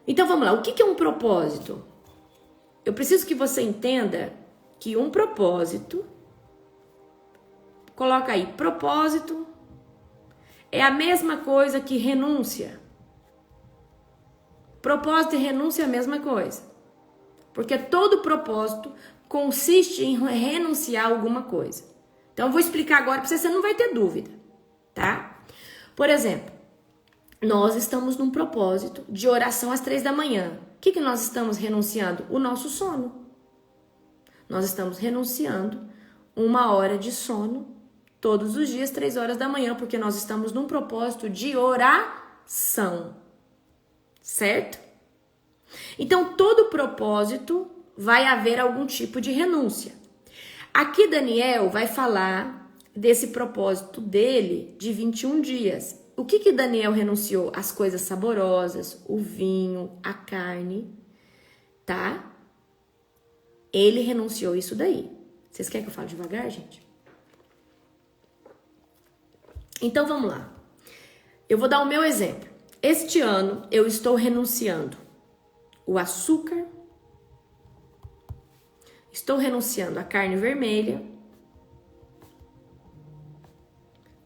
Então vamos lá. O que é um propósito? Eu preciso que você entenda que um propósito, coloca aí, propósito é a mesma coisa que renúncia. Propósito e renúncia é a mesma coisa. Porque todo propósito consiste em renunciar a alguma coisa. Então, eu vou explicar agora para você não vai ter dúvida, tá? Por exemplo, nós estamos num propósito de oração às 3:00. O que nós estamos renunciando? O nosso sono. Nós estamos renunciando 1 hora de sono todos os dias, 3:00, porque nós estamos num propósito de oração, certo? Então, todo propósito vai haver algum tipo de renúncia. Aqui Daniel vai falar desse propósito dele de 21 dias. O que Daniel renunciou? As coisas saborosas, o vinho, a carne, tá? Ele renunciou isso daí. Vocês querem que eu fale devagar, gente? Então vamos lá. Eu vou dar o meu exemplo. Este ano eu estou renunciando o açúcar, estou renunciando a carne vermelha.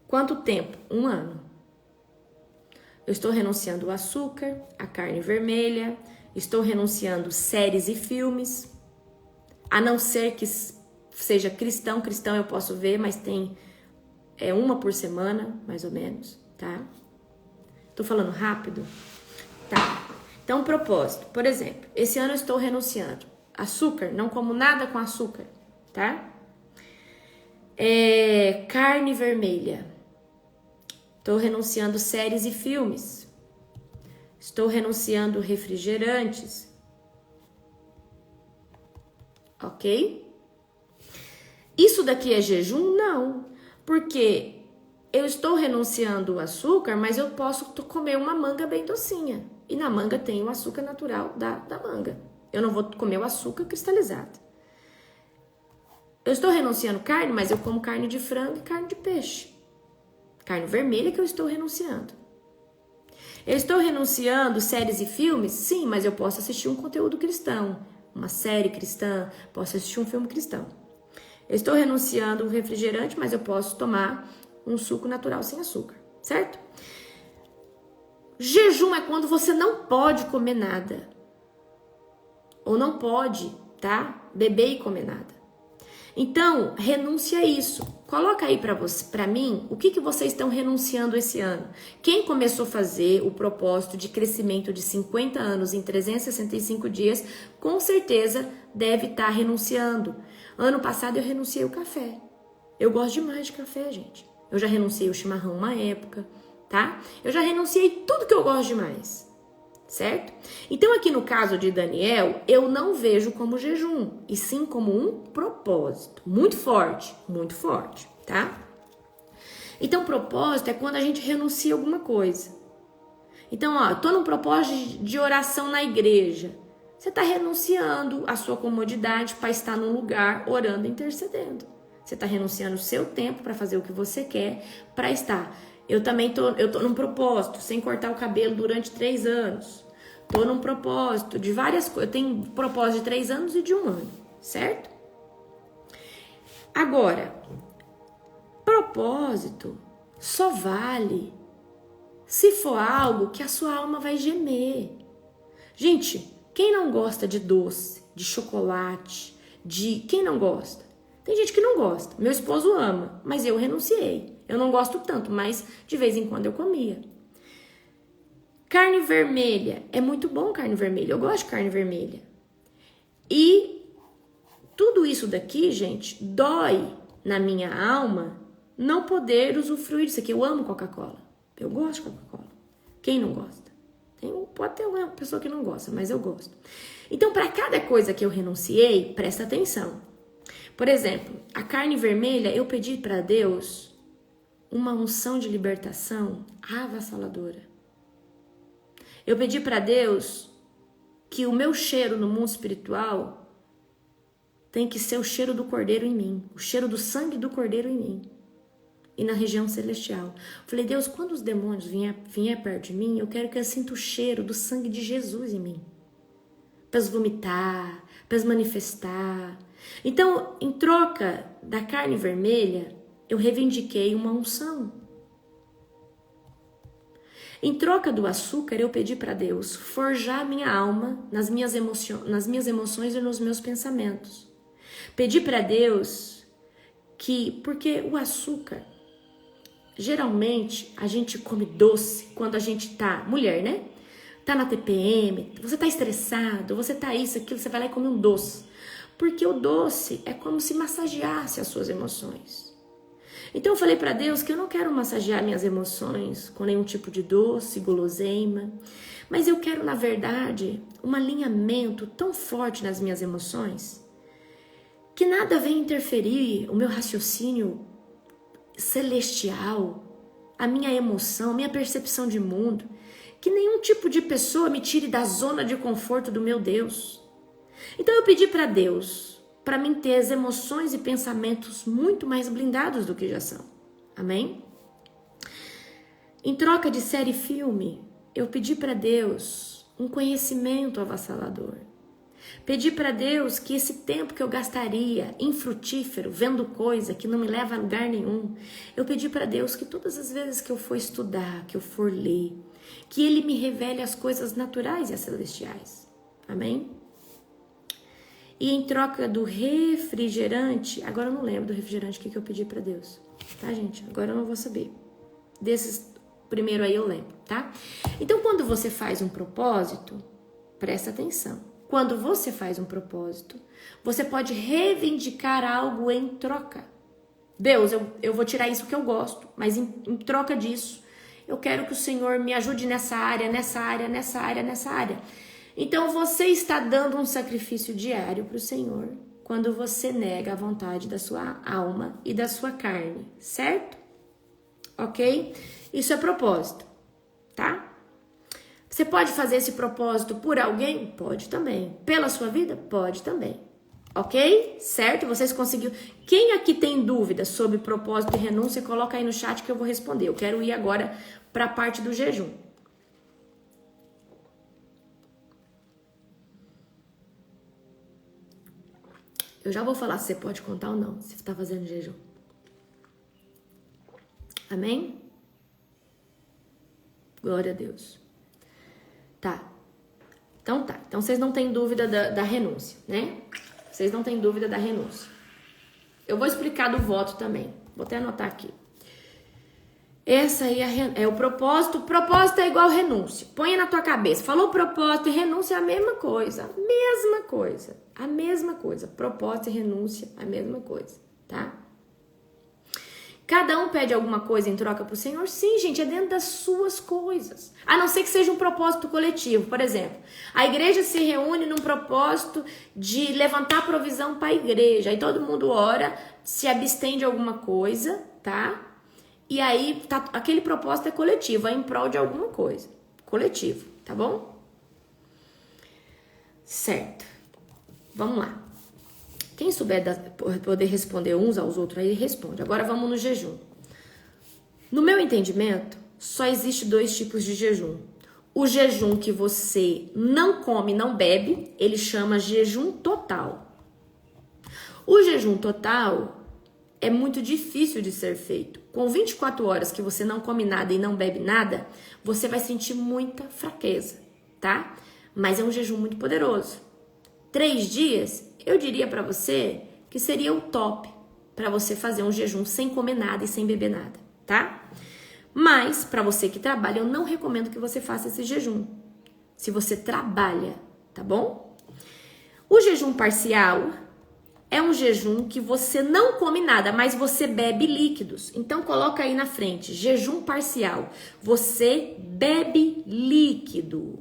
Quanto tempo? 1 ano. Eu estou renunciando o açúcar, a carne vermelha, estou renunciando séries e filmes, a não ser que seja cristão. Cristão eu posso ver, mas tem uma por semana, mais ou menos, tá? Tô falando rápido? Tá. Então, propósito. Por exemplo, esse ano eu estou renunciando açúcar, não como nada com açúcar, tá? Carne vermelha. Estou renunciando séries e filmes. Estou renunciando refrigerantes. Ok? Isso daqui é jejum? Não. Porque eu estou renunciando o açúcar, mas eu posso comer uma manga bem docinha. E na manga tem o açúcar natural da manga. Eu não vou comer o açúcar cristalizado. Eu estou renunciando carne, mas eu como carne de frango e carne de peixe. Carne vermelha que eu estou renunciando. Eu estou renunciando séries e filmes? Sim, mas eu posso assistir um conteúdo cristão. Uma série cristã, posso assistir um filme cristão. Eu estou renunciando um refrigerante, mas eu posso tomar um suco natural sem açúcar, certo? Jejum é quando você não pode comer nada. Ou não pode, tá? Beber e comer nada. Então, renúncia a isso. coloca aí para mim o que vocês estão renunciando esse ano. Quem começou a fazer o propósito de crescimento de 50 anos em 365 dias, com certeza deve estar renunciando. Ano passado eu renunciei o café. Eu gosto demais de café, gente. Eu já renunciei o chimarrão uma época, tá? Eu já renunciei tudo que eu gosto demais. Certo? Então aqui no caso de Daniel, eu não vejo como jejum, e sim como um propósito, muito forte, tá? Então propósito é quando a gente renuncia a alguma coisa. Então, ó, tô num propósito de oração na igreja. Você tá renunciando à sua comodidade para estar num lugar orando e intercedendo. Você tá renunciando o seu tempo para fazer o que você quer, para estar. Eu tô num propósito, sem cortar o cabelo durante 3 anos. Tô num propósito de várias coisas. Eu tenho propósito de 3 anos e de 1 ano, certo? Agora, propósito só vale se for algo que a sua alma vai gemer. Gente, quem não gosta de doce, de chocolate, quem não gosta? Tem gente que não gosta. Meu esposo ama, mas eu renunciei. Eu não gosto tanto, mas de vez em quando eu comia. Carne vermelha. É muito bom carne vermelha. Eu gosto de carne vermelha. E tudo isso daqui, gente, dói na minha alma não poder usufruir disso aqui. Eu amo Coca-Cola. Eu gosto de Coca-Cola. Quem não gosta? Pode ter alguma pessoa que não gosta, mas eu gosto. Então, para cada coisa que eu renunciei, presta atenção. Por exemplo, a carne vermelha, eu pedi para Deus uma unção de libertação avassaladora. Eu pedi para Deus que o meu cheiro no mundo espiritual tem que ser o cheiro do Cordeiro em mim, o cheiro do sangue do Cordeiro em mim e na região celestial. Falei, Deus, quando os demônios vier perto de mim, eu quero que eu sinta o cheiro do sangue de Jesus em mim, para os vomitar, para os manifestar. Então, em troca da carne vermelha, eu reivindiquei uma unção. Em troca do açúcar, eu pedi para Deus forjar minha alma nas minhas emoções e nos meus pensamentos. Pedi para Deus porque o açúcar, geralmente a gente come doce quando a gente tá, mulher, né? Tá na TPM, você tá estressado, você tá isso, aquilo, você vai lá e come um doce. Porque o doce é como se massageasse as suas emoções. Então eu falei para Deus que eu não quero massagear minhas emoções com nenhum tipo de doce, guloseima, mas eu quero, na verdade, um alinhamento tão forte nas minhas emoções que nada venha interferir o meu raciocínio celestial, a minha emoção, a minha percepção de mundo, que nenhum tipo de pessoa me tire da zona de conforto do meu Deus. Então eu pedi para Deus, para mim ter as emoções e pensamentos muito mais blindados do que já são. Amém? Em troca de série e filme, eu pedi para Deus um conhecimento avassalador. Pedi para Deus que esse tempo que eu gastaria infrutífero, vendo coisa que não me leva a lugar nenhum, eu pedi para Deus que todas as vezes que eu for estudar, que eu for ler, que Ele me revele as coisas naturais e as celestiais. Amém? E em troca do refrigerante, agora eu não lembro do refrigerante, o que eu pedi para Deus, tá, gente? Agora eu não vou saber. Desses, primeiro aí eu lembro, tá? Então, quando você faz um propósito, presta atenção. Quando você faz um propósito, você pode reivindicar algo em troca. Deus, eu vou tirar isso que eu gosto, mas em troca disso, eu quero que o Senhor me ajude nessa área, nessa área, nessa área, nessa área. Então, você está dando um sacrifício diário para o Senhor quando você nega a vontade da sua alma e da sua carne, certo? Ok? Isso é propósito, tá? Você pode fazer esse propósito por alguém? Pode também. Pela sua vida? Pode também. Ok? Certo? Vocês conseguiram. Quem aqui tem dúvida sobre propósito e renúncia, coloca aí no chat que eu vou responder. Eu quero ir agora para a parte do jejum. Eu já vou falar se você pode contar ou não, se você está fazendo jejum. Amém? Glória a Deus. Tá. Então tá. Então vocês não têm dúvida da renúncia, né? Vocês não têm dúvida da renúncia. Eu vou explicar do voto também, Vou até anotar aqui. Essa aí é o propósito. Propósito é igual renúncia. Põe na tua cabeça. Falou propósito e renúncia é a mesma coisa. Mesma coisa. A mesma coisa. Propósito e renúncia, a mesma coisa, tá? Cada um pede alguma coisa em troca pro Senhor? Sim, gente, é dentro das suas coisas. A não ser que seja um propósito coletivo. Por exemplo, a igreja se reúne num propósito de levantar provisão para a igreja. Aí todo mundo ora, se abstém de alguma coisa, tá? E aí, aquele propósito é coletivo, é em prol de alguma coisa. Coletivo, tá bom? Certo. Vamos lá. Quem souber poder responder uns aos outros aí, responde. Agora vamos no jejum. No meu entendimento, só existe 2 tipos de jejum. O jejum que você não come, não bebe, ele chama jejum total. O jejum total é muito difícil de ser feito. Com 24 horas que você não come nada e não bebe nada, você vai sentir muita fraqueza, tá? Mas é um jejum muito poderoso. 3 dias, eu diria pra você que seria o top pra você fazer um jejum sem comer nada e sem beber nada, tá? Mas, pra você que trabalha, eu não recomendo que você faça esse jejum. Se você trabalha, tá bom? O jejum parcial é um jejum que você não come nada, mas você bebe líquidos. Então, coloca aí na frente, jejum parcial. Você bebe líquido.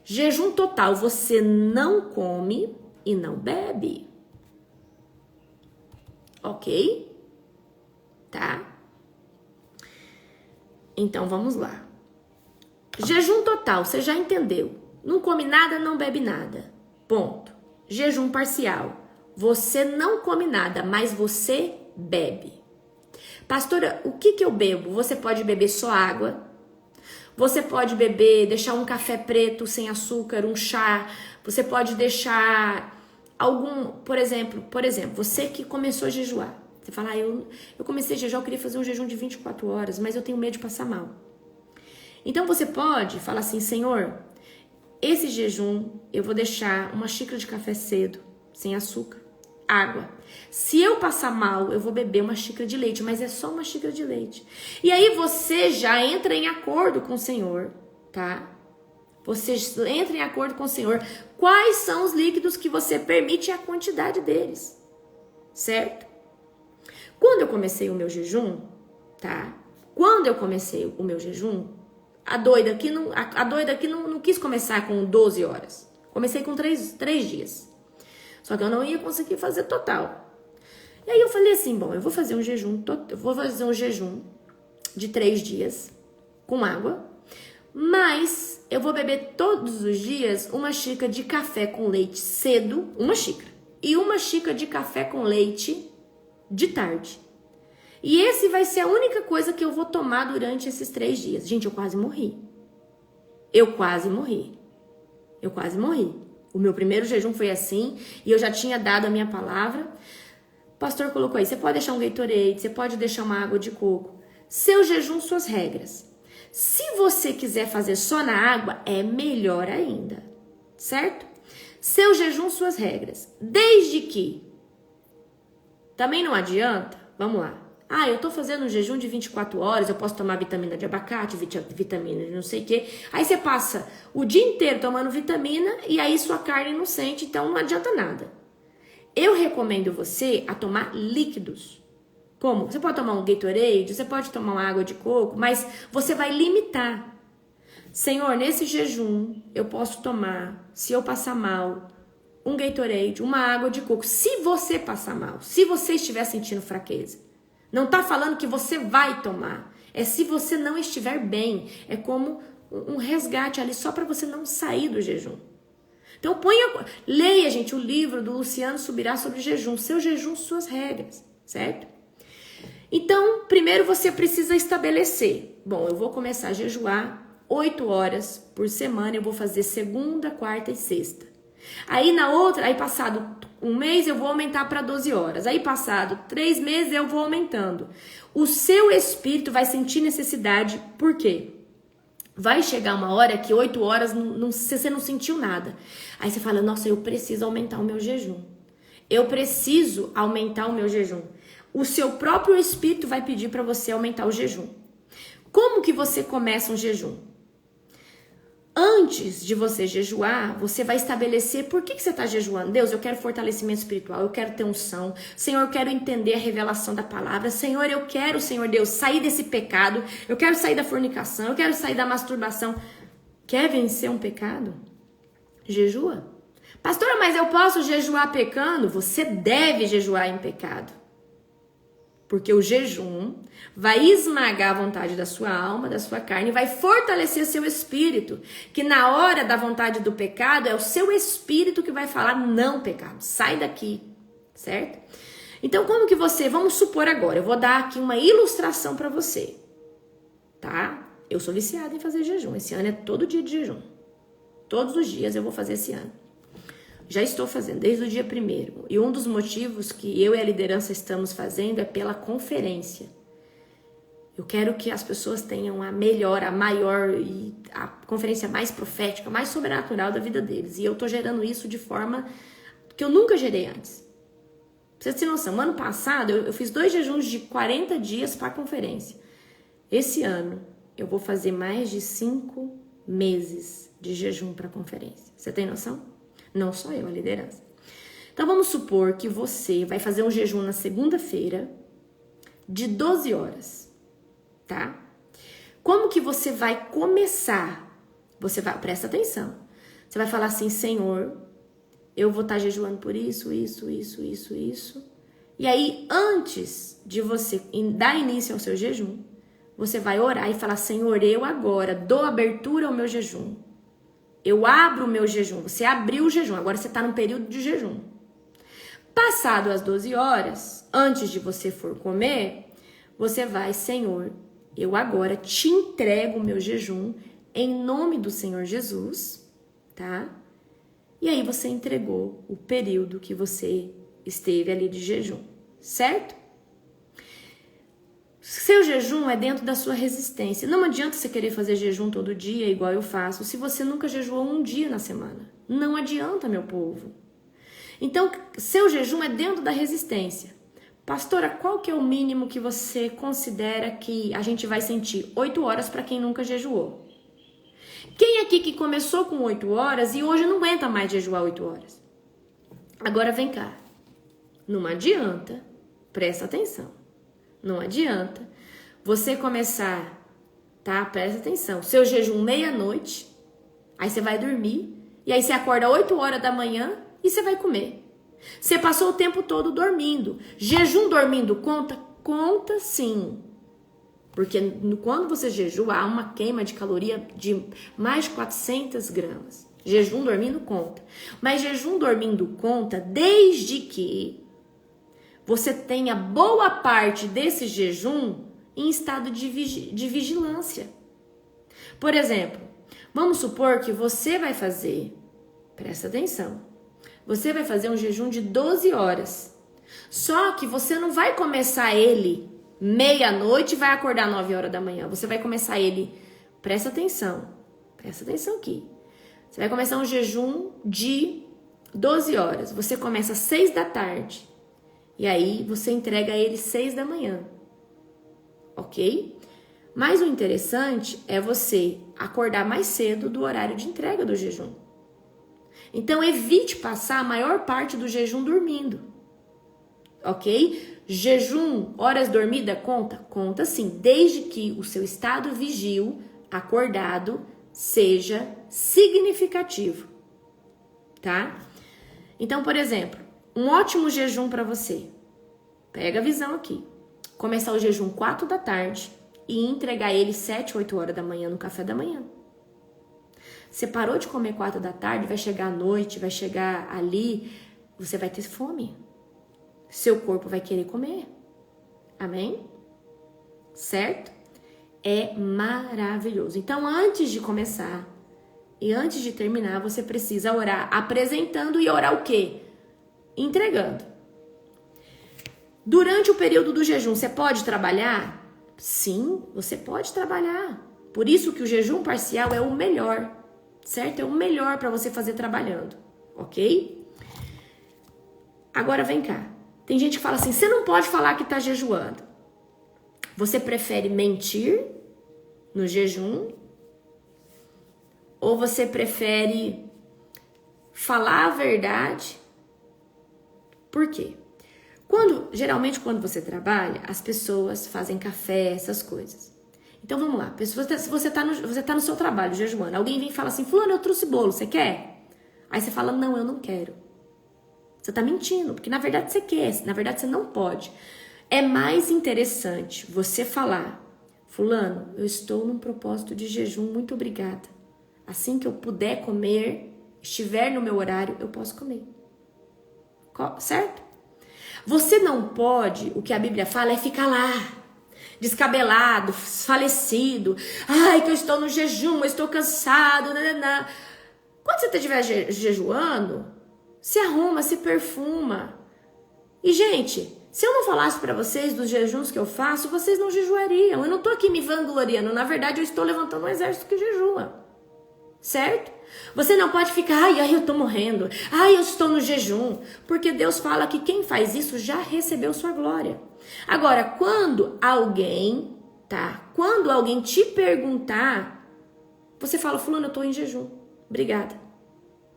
Jejum total, você não come e não bebe. Ok? Tá? Então, vamos lá. Jejum total, você já entendeu. Não come nada, não bebe nada. Ponto. Jejum parcial. Você não come nada, mas você bebe. Pastora, o que eu bebo? Você pode beber só água. Você pode beber, deixar um café preto sem açúcar, um chá. Você pode deixar algum, por exemplo, você que começou a jejuar. Você fala, eu comecei a jejuar, eu queria fazer um jejum de 24 horas, mas eu tenho medo de passar mal. Então você pode falar assim, Senhor, esse jejum eu vou deixar uma xícara de café cedo, sem açúcar, água. Se eu passar mal, eu vou beber uma xícara de leite, mas é só uma xícara de leite. E aí você já entra em acordo com o Senhor, tá? Você entra em acordo com o Senhor. Quais são os líquidos que você permite e a quantidade deles, certo? Quando eu comecei o meu jejum, tá? Quando eu comecei o meu jejum, a doida aqui não quis começar com 12 horas. Comecei com 3 dias. Só que eu não ia conseguir fazer total. E aí eu falei assim, bom, eu vou fazer um jejum de 3 dias com água, mas eu vou beber todos os dias uma xícara de café com leite cedo, uma xícara, e uma xícara de café com leite de tarde. E esse vai ser a única coisa que eu vou tomar durante esses 3 dias. Gente, eu quase morri. O meu primeiro jejum foi assim, e eu já tinha dado a minha palavra. O pastor colocou aí, você pode deixar um Gatorade, você pode deixar uma água de coco. Seu jejum, suas regras. Se você quiser fazer só na água, é melhor ainda, certo? Seu jejum, suas regras. Desde que também não adianta, vamos lá. Ah, eu tô fazendo um jejum de 24 horas, eu posso tomar vitamina de abacate, vitamina de não sei o quê. Aí você passa o dia inteiro tomando vitamina e aí sua carne não sente, então não adianta nada. Eu recomendo você a tomar líquidos. Como? Você pode tomar um Gatorade, você pode tomar uma água de coco, mas você vai limitar. Senhor, nesse jejum eu posso tomar, se eu passar mal, um Gatorade, uma água de coco. Se você passar mal, se você estiver sentindo fraqueza. Não tá falando que você vai tomar. É se você não estiver bem. É como um resgate ali, só para você não sair do jejum. Então leia, gente, o livro do Luciano Subirá sobre jejum. Seu jejum, suas regras, certo? Então, primeiro você precisa estabelecer. Bom, eu vou começar a jejuar 8 horas por semana. Eu vou fazer segunda, quarta e sexta. Aí passado um mês eu vou aumentar para 12 horas. Aí passado 3 meses eu vou aumentando. O seu espírito vai sentir necessidade. Por quê? Vai chegar uma hora que 8 horas você não sentiu nada. Aí você fala, nossa, eu preciso aumentar o meu jejum. Eu preciso aumentar o meu jejum. o seu próprio espírito vai pedir para você aumentar o jejum. Como que você começa um jejum? Antes de você jejuar, você vai estabelecer por que você está jejuando. Deus, eu quero fortalecimento espiritual, eu quero ter unção. Senhor, eu quero entender a revelação da palavra. Senhor, eu quero, Senhor Deus, sair desse pecado. Eu quero sair da fornicação, eu quero sair da masturbação. Quer vencer um pecado? Jejua. Pastora, mas eu posso jejuar pecando? Você deve jejuar em pecado. Porque o jejum vai esmagar a vontade da sua alma, da sua carne, vai fortalecer seu espírito. Que na hora da vontade do pecado, é o seu espírito que vai falar, não, pecado, sai daqui, certo? Então, como que você, vamos supor agora, eu vou dar aqui uma ilustração para você, tá? Eu sou viciada em fazer jejum, esse ano é todo dia de jejum. Todos os dias eu vou fazer esse ano. Já estou fazendo, desde o dia 1º. E um dos motivos que eu e a liderança estamos fazendo é pela conferência. Eu quero que as pessoas tenham a melhor, a maior, e a conferência mais profética, mais sobrenatural da vida deles. E eu estou gerando isso de forma que eu nunca gerei antes. Pra você ter noção, ano passado eu fiz 2 jejuns de 40 dias para a conferência. Esse ano eu vou fazer mais de 5 meses de jejum para a conferência. Você tem noção? Não só eu, a liderança. Então, vamos supor que você vai fazer um jejum na segunda-feira de 12 horas, tá? Como que você vai começar? Você vai, presta atenção. Você vai falar assim, Senhor, eu vou estar jejuando por isso. E aí, antes de você dar início ao seu jejum, você vai orar e falar, Senhor, eu agora dou abertura ao meu jejum. Eu abro o meu jejum. Você abriu o jejum, agora você está num período de jejum. Passado as 12 horas, antes de você for comer, você vai, Senhor, eu agora te entrego o meu jejum em nome do Senhor Jesus, tá? E aí você entregou o período que você esteve ali de jejum, certo? Seu jejum é dentro da sua resistência. Não adianta você querer fazer jejum todo dia, igual eu faço, se você nunca jejuou um dia na semana. Não adianta, meu povo. Então, seu jejum é dentro da resistência. Pastora, qual que é o mínimo que você considera que a gente vai sentir? 8 horas para quem nunca jejuou. Quem aqui que começou com 8 horas e hoje não aguenta mais jejuar 8 horas? Agora vem cá. Não adianta, presta atenção. Não adianta você começar, tá? Presta atenção. Seu jejum meia-noite, aí você vai dormir, e aí você acorda 8 horas da manhã e você vai comer. Você passou o tempo todo dormindo. Jejum dormindo conta? Conta sim. Porque quando você jejua, há uma queima de caloria de mais de 400 gramas. Jejum dormindo conta. Mas jejum dormindo conta desde que você tenha boa parte desse jejum em estado de vigilância. Por exemplo, vamos supor que você vai fazer, presta atenção, você vai fazer um jejum de 12 horas. Só que você não vai começar ele meia-noite e vai acordar 9 horas da manhã. Você vai começar ele, presta atenção aqui. Você vai começar um jejum de 12 horas. Você começa às 6 da tarde. E aí você entrega ele 6 da manhã. Ok? Mas o interessante é você acordar mais cedo do horário de entrega do jejum. Então evite passar a maior parte do jejum dormindo. Ok? Jejum, horas dormidas, conta? Conta sim, desde que o seu estado vigil, acordado, seja significativo. Tá? Então, por exemplo, um ótimo jejum para você. Pega a visão aqui. Começar o jejum 4 da tarde e entregar ele 7, 8 horas da manhã no café da manhã. Você parou de comer 4 da tarde, vai chegar à noite, vai chegar ali, você vai ter fome. Seu corpo vai querer comer. Amém? Certo? É maravilhoso. Então, antes de começar e antes de terminar, você precisa orar apresentando e orar o quê? Entregando. Durante o período do jejum, você pode trabalhar? Sim, você pode trabalhar. Por isso que o jejum parcial é o melhor, certo? É o melhor para você fazer trabalhando, ok? Agora vem cá. Tem gente que fala assim, você não pode falar que tá jejuando. Você prefere mentir no jejum? Ou você prefere falar a verdade? Por quê? Geralmente quando você trabalha, as pessoas fazem café, essas coisas. Então vamos lá, se você tá no seu trabalho jejuando, alguém vem e fala assim, fulano, eu trouxe bolo, você quer? Aí você fala, não, eu não quero. Você tá mentindo, porque na verdade você quer, na verdade você não pode. É mais interessante você falar, fulano, eu estou num propósito de jejum, muito obrigada. Assim que eu puder comer, estiver no meu horário, eu posso comer. Certo? Você não pode, o que a Bíblia fala é ficar lá, descabelado, falecido. Ai, que eu estou no jejum, eu estou cansado. Nanana. Quando você estiver jejuando, se arruma, se perfuma. E, gente, se eu não falasse para vocês dos jejuns que eu faço, vocês não jejuariam. Eu não tô aqui me vangloriando. Na verdade, eu estou levantando um exército que jejua. Certo? Você não pode ficar, ai, eu tô morrendo. Ai, eu estou no jejum. Porque Deus fala que quem faz isso já recebeu sua glória. Agora, quando alguém te perguntar, você fala, fulano, eu tô em jejum. Obrigada.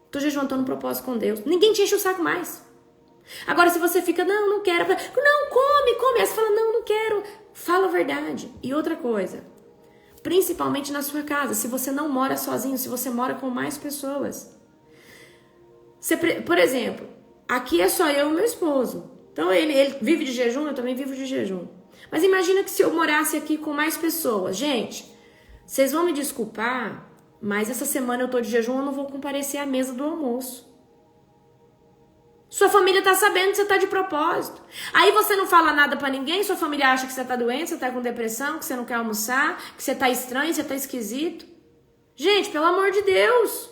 Tô jejuando, tô no propósito com Deus. Ninguém te enche o saco mais. Agora, se você fica, não quero. Não, come. Aí você fala, não quero. Fala a verdade. E outra coisa, principalmente na sua casa, se você não mora sozinho, se você mora com mais pessoas. Por exemplo, aqui é só eu e meu esposo. Então, ele vive de jejum, eu também vivo de jejum. Mas imagina que se eu morasse aqui com mais pessoas. Gente, vocês vão me desculpar, mas essa semana eu tô de jejum, eu não vou comparecer à mesa do almoço. Sua família tá sabendo que você tá de propósito. Aí você não fala nada pra ninguém, sua família acha que você tá doente, você tá com depressão, que você não quer almoçar, que você tá estranho, você tá esquisito. Gente, pelo amor de Deus.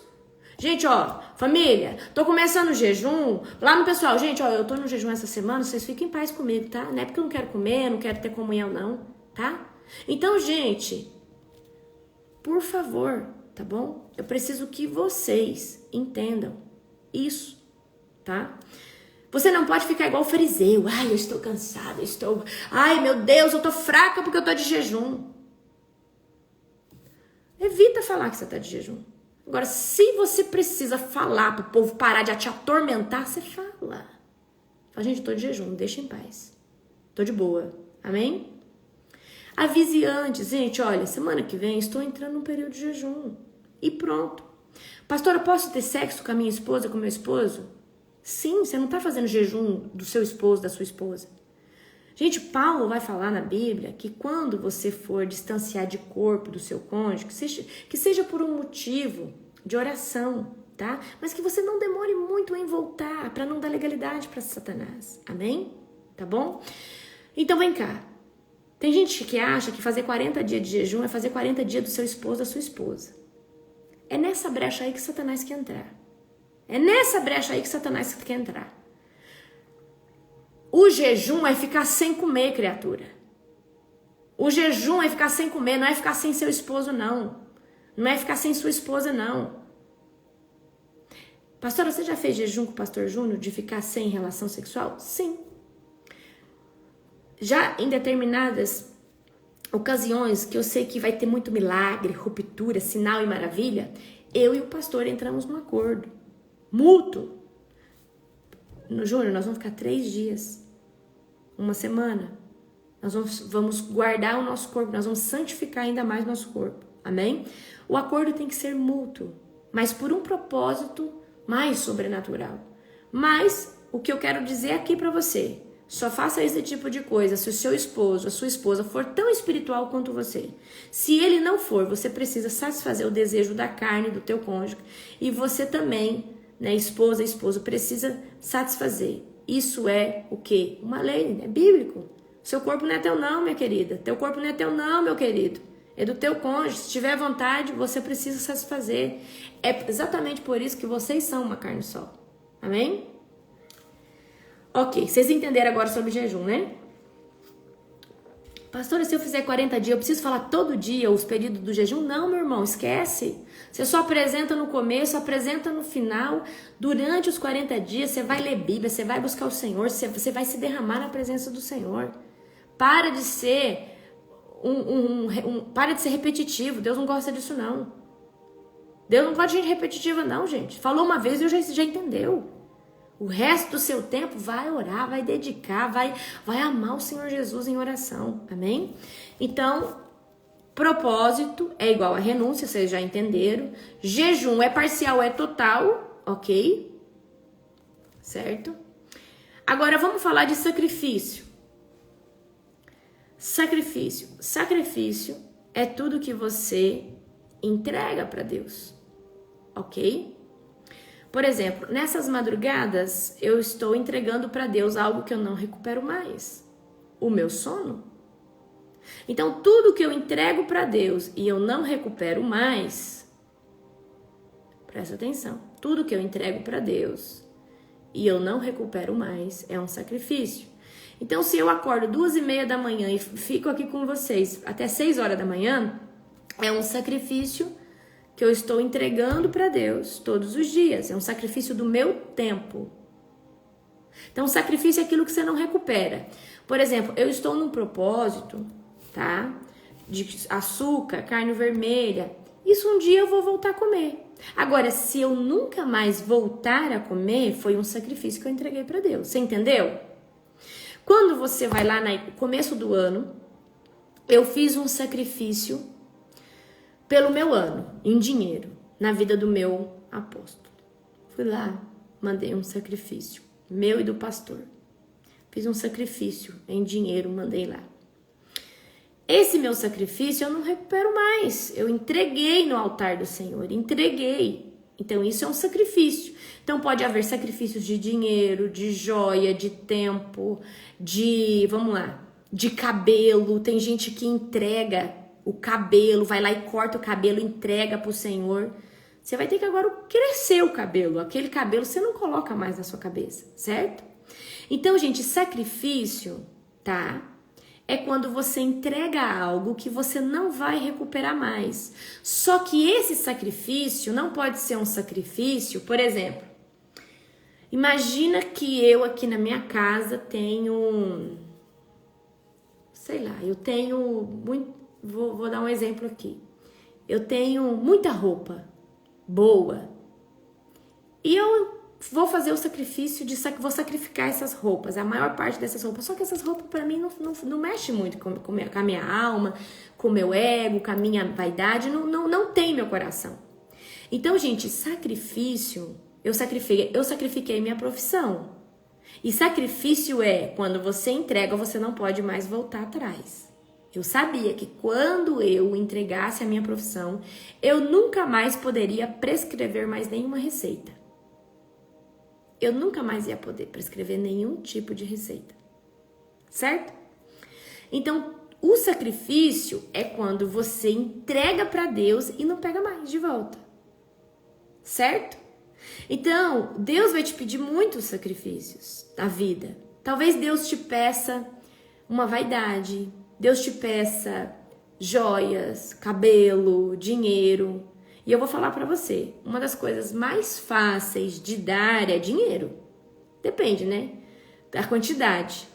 Gente, ó, família, tô começando o jejum. Lá no pessoal, gente, ó, eu tô no jejum essa semana, vocês fiquem em paz comigo, tá? Não é porque eu não quero comer, não quero ter comunhão não, tá? Então, gente, por favor, tá bom? Eu preciso que vocês entendam isso. Tá? Você não pode ficar igual o fariseu. Ai, eu estou cansada, ai, meu Deus, eu tô fraca porque eu tô de jejum. Evita falar que você tá de jejum. Agora, se você precisa falar pro povo parar de te atormentar, você fala. Fala, gente, eu tô de jejum, me deixa em paz. Tô de boa. Amém? Avise antes, gente, olha, semana que vem estou entrando num período de jejum. E pronto. Pastora, posso ter sexo com a minha esposa, com o meu esposo? Sim, você não está fazendo jejum do seu esposo, da sua esposa. Gente, Paulo vai falar na Bíblia que quando você for distanciar de corpo do seu cônjuge, que seja por um motivo de oração, tá? Mas que você não demore muito em voltar, para não dar legalidade para Satanás. Amém? Tá bom? Então vem cá. Tem gente que acha que fazer 40 dias de jejum é fazer 40 dias do seu esposo, da sua esposa. É nessa brecha aí que Satanás quer entrar. É nessa brecha aí que Satanás quer entrar. O jejum é ficar sem comer, criatura. O jejum é ficar sem comer, não é ficar sem seu esposo, não. Não é ficar sem sua esposa, não. Pastora, você já fez jejum com o pastor Júnior de ficar sem relação sexual? Sim. Já em determinadas ocasiões que eu sei que vai ter muito milagre, ruptura, sinal e maravilha, eu e o pastor entramos num acordo mútuo. No Júnior, nós vamos ficar 3 dias, uma semana. Nós vamos guardar o nosso corpo, nós vamos santificar ainda mais o nosso corpo. Amém? O acordo tem que ser mútuo, mas por um propósito mais sobrenatural. Mas o que eu quero dizer aqui para você, só faça esse tipo de coisa se o seu esposo, a sua esposa for tão espiritual quanto você. Se ele não for, você precisa satisfazer o desejo da carne do teu cônjuge e você também, né, esposo, precisa satisfazer. Isso é o quê? Uma lei, é bíblico. Seu corpo não é teu não, minha querida. Teu corpo não é teu não, meu querido. É do teu cônjuge. Se tiver vontade, você precisa satisfazer. É exatamente por isso que vocês são uma carne só. Amém? Ok, vocês entenderam agora sobre jejum, né? Pastora, se eu fizer 40 dias, eu preciso falar todo dia os períodos do jejum? Não, meu irmão, esquece. Você só apresenta no começo, apresenta no final. Durante os 40 dias, você vai ler Bíblia, você vai buscar o Senhor, você vai se derramar na presença do Senhor. Para de ser para de ser repetitivo. Deus não gosta disso, não. Deus não gosta de gente repetitiva, não, gente. Falou uma vez e já entendeu. O resto do seu tempo vai orar, vai dedicar, vai amar o Senhor Jesus em oração. Amém? Então, propósito é igual a renúncia, vocês já entenderam. Jejum é parcial, é total, ok? Certo? Agora vamos falar de sacrifício. Sacrifício é tudo que você entrega para Deus, ok? Por exemplo, nessas madrugadas eu estou entregando para Deus algo que eu não recupero mais, o meu sono. Então tudo que eu entrego para Deus e eu não recupero mais, presta atenção, tudo que eu entrego para Deus e eu não recupero mais é um sacrifício. Então, se eu acordo 2:30 da manhã e fico aqui com vocês até 6 horas da manhã, é um sacrifício que eu estou entregando para Deus todos os dias. É um sacrifício do meu tempo. Então, sacrifício é aquilo que você não recupera. Por exemplo, eu estou num propósito, tá? De açúcar, carne vermelha. Isso um dia eu vou voltar a comer. Agora, se eu nunca mais voltar a comer, foi um sacrifício que eu entreguei para Deus. Você entendeu? Quando você vai lá no começo do ano, eu fiz um sacrifício pelo meu ano, em dinheiro, na vida do meu apóstolo. Fui lá, mandei um sacrifício, meu e do pastor. Fiz um sacrifício em dinheiro, mandei lá. Esse meu sacrifício eu não recupero mais. Eu entreguei no altar do Senhor, entreguei. Então isso é um sacrifício. Então pode haver sacrifícios de dinheiro, de joia, de tempo, de cabelo. Tem gente que entrega o cabelo, vai lá e corta o cabelo, entrega pro Senhor. Você vai ter que agora crescer o cabelo. Aquele cabelo você não coloca mais na sua cabeça, certo? Então, gente, sacrifício, tá? É quando você entrega algo que você não vai recuperar mais. Só que esse sacrifício não pode ser um sacrifício, por exemplo, imagina que eu aqui na minha casa tenho, eu tenho muito, vou dar um exemplo aqui. Eu tenho muita roupa boa e eu vou fazer o sacrifício vou sacrificar essas roupas, a maior parte dessas roupas. Só que essas roupas para mim não mexe muito com a minha alma, com o meu ego, com a minha vaidade, não tem meu coração. Então, gente, sacrifício, eu sacrifiquei minha profissão. E sacrifício é quando você entrega, você não pode mais voltar atrás. Eu sabia que quando eu entregasse a minha profissão, eu nunca mais poderia prescrever mais nenhuma receita. Eu nunca mais ia poder prescrever nenhum tipo de receita. Certo? Então, o sacrifício é quando você entrega para Deus e não pega mais de volta. Certo? Então, Deus vai te pedir muitos sacrifícios na vida. Talvez Deus te peça uma vaidade, Deus te peça joias, cabelo, dinheiro. E eu vou falar pra você, uma das coisas mais fáceis de dar é dinheiro. Depende, né? Da quantidade.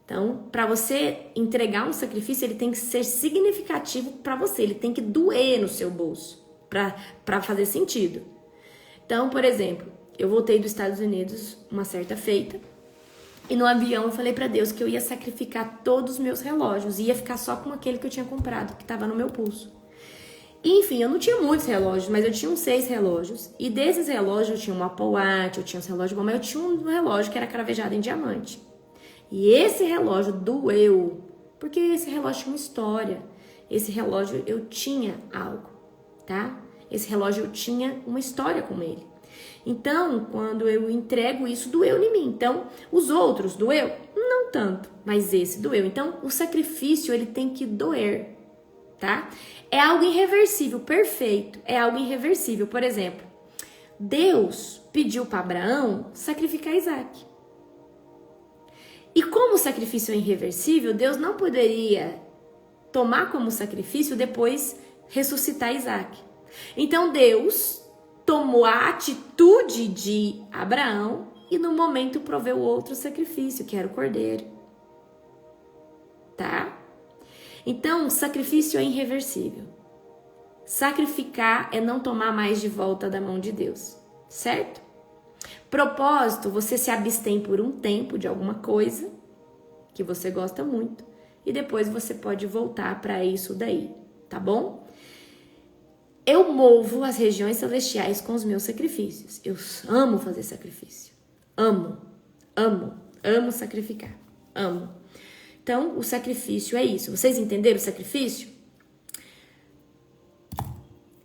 Então, pra você entregar um sacrifício, ele tem que ser significativo pra você. Ele tem que doer no seu bolso pra fazer sentido. Então, por exemplo, eu voltei dos Estados Unidos uma certa feita. E no avião eu falei pra Deus que eu ia sacrificar todos os meus relógios. Ia ficar só com aquele que eu tinha comprado, que tava no meu pulso. Enfim, eu não tinha muitos relógios, mas eu tinha uns 6 relógios. E desses relógios eu tinha um Apple Watch, eu tinha uns relógios bons, mas eu tinha um relógio que era cravejado em diamante. E esse relógio doeu, porque esse relógio tinha uma história. Esse relógio eu tinha algo, tá? Esse relógio eu tinha uma história com ele. Então, quando eu entrego isso, doeu em mim. Então, os outros doeu? Não tanto, mas esse doeu. Então, o sacrifício, ele tem que doer, tá? É algo irreversível, perfeito. É algo irreversível. Por exemplo, Deus pediu para Abraão sacrificar Isaac. E como o sacrifício é irreversível, Deus não poderia tomar como sacrifício depois ressuscitar Isaac. Então Deus tomou a atitude de Abraão e no momento proveu outro sacrifício, que era o cordeiro. Tá? Então, o sacrifício é irreversível. Sacrificar é não tomar mais de volta da mão de Deus, certo? Propósito, você se abstém por um tempo de alguma coisa que você gosta muito e depois você pode voltar para isso daí, tá bom? Eu movo as regiões celestiais com os meus sacrifícios. Eu amo fazer sacrifício. Amo sacrificar. Amo. Então, o sacrifício é isso. Vocês entenderam o sacrifício?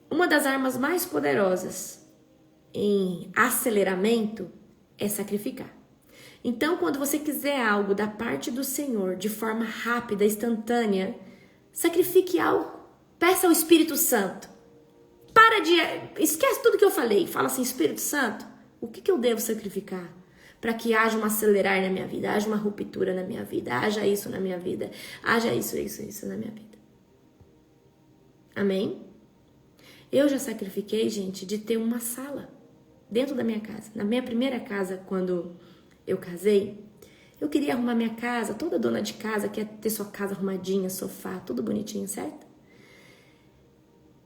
Uma das armas mais poderosas em aceleramento é sacrificar. Então, quando você quiser algo da parte do Senhor de forma rápida, instantânea, sacrifique algo. Peça ao Espírito Santo. Esquece tudo que eu falei. Fala assim, Espírito Santo, o que eu devo sacrificar? Para que haja um acelerar na minha vida, haja uma ruptura na minha vida, haja isso na minha vida, haja isso na minha vida. Amém? Eu já sacrifiquei, gente, de ter uma sala dentro da minha casa. Na minha primeira casa, quando eu casei, eu queria arrumar minha casa. Toda dona de casa quer ter sua casa arrumadinha, sofá, tudo bonitinho, certo?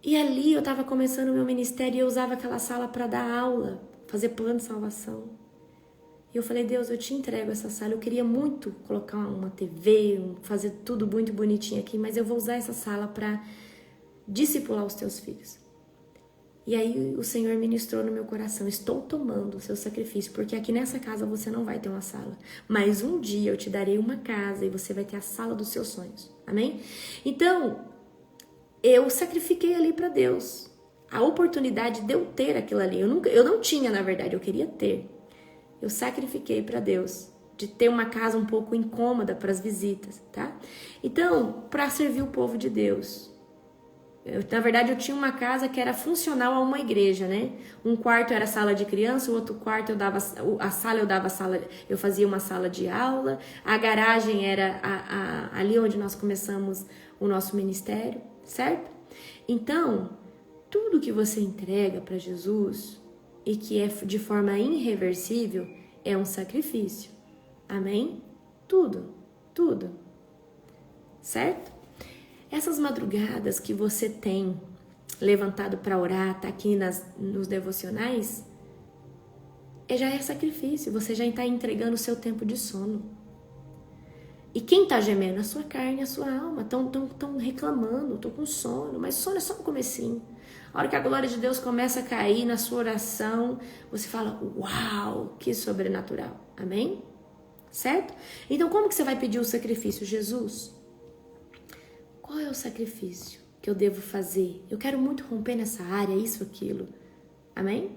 E ali eu estava começando o meu ministério e eu usava aquela sala para dar aula, fazer plano de salvação. E eu falei, Deus, eu te entrego essa sala. Eu queria muito colocar uma TV, fazer tudo muito bonitinho aqui, mas eu vou usar essa sala para discipular os teus filhos. E aí o Senhor ministrou no meu coração, estou tomando o seu sacrifício, porque aqui nessa casa você não vai ter uma sala. Mas um dia eu te darei uma casa e você vai ter a sala dos seus sonhos. Amém? Então, eu sacrifiquei ali para Deus. A oportunidade de eu ter aquilo ali. Eu não tinha, na verdade, eu queria ter. Eu sacrifiquei para Deus de ter uma casa um pouco incômoda para as visitas, tá? Então, para servir o povo de Deus. Na verdade, eu tinha uma casa que era funcional a uma igreja, né? Um quarto era sala de criança, o outro quarto eu fazia uma sala de aula, a garagem era ali onde nós começamos o nosso ministério, certo? Então, tudo que você entrega para Jesus e que é de forma irreversível é um sacrifício. Amém? Tudo. Certo? Essas madrugadas que você tem levantado para orar, tá aqui nos devocionais, já é sacrifício. Você já está entregando o seu tempo de sono. E quem está gemendo? A sua carne, a sua alma. Estão reclamando, estou com sono. Mas sono é só no comecinho. A hora que a glória de Deus começa a cair na sua oração, você fala, uau, que sobrenatural. Amém? Certo? Então, como que você vai pedir o sacrifício? Jesus, qual é o sacrifício que eu devo fazer? Eu quero muito romper nessa área, isso, aquilo. Amém?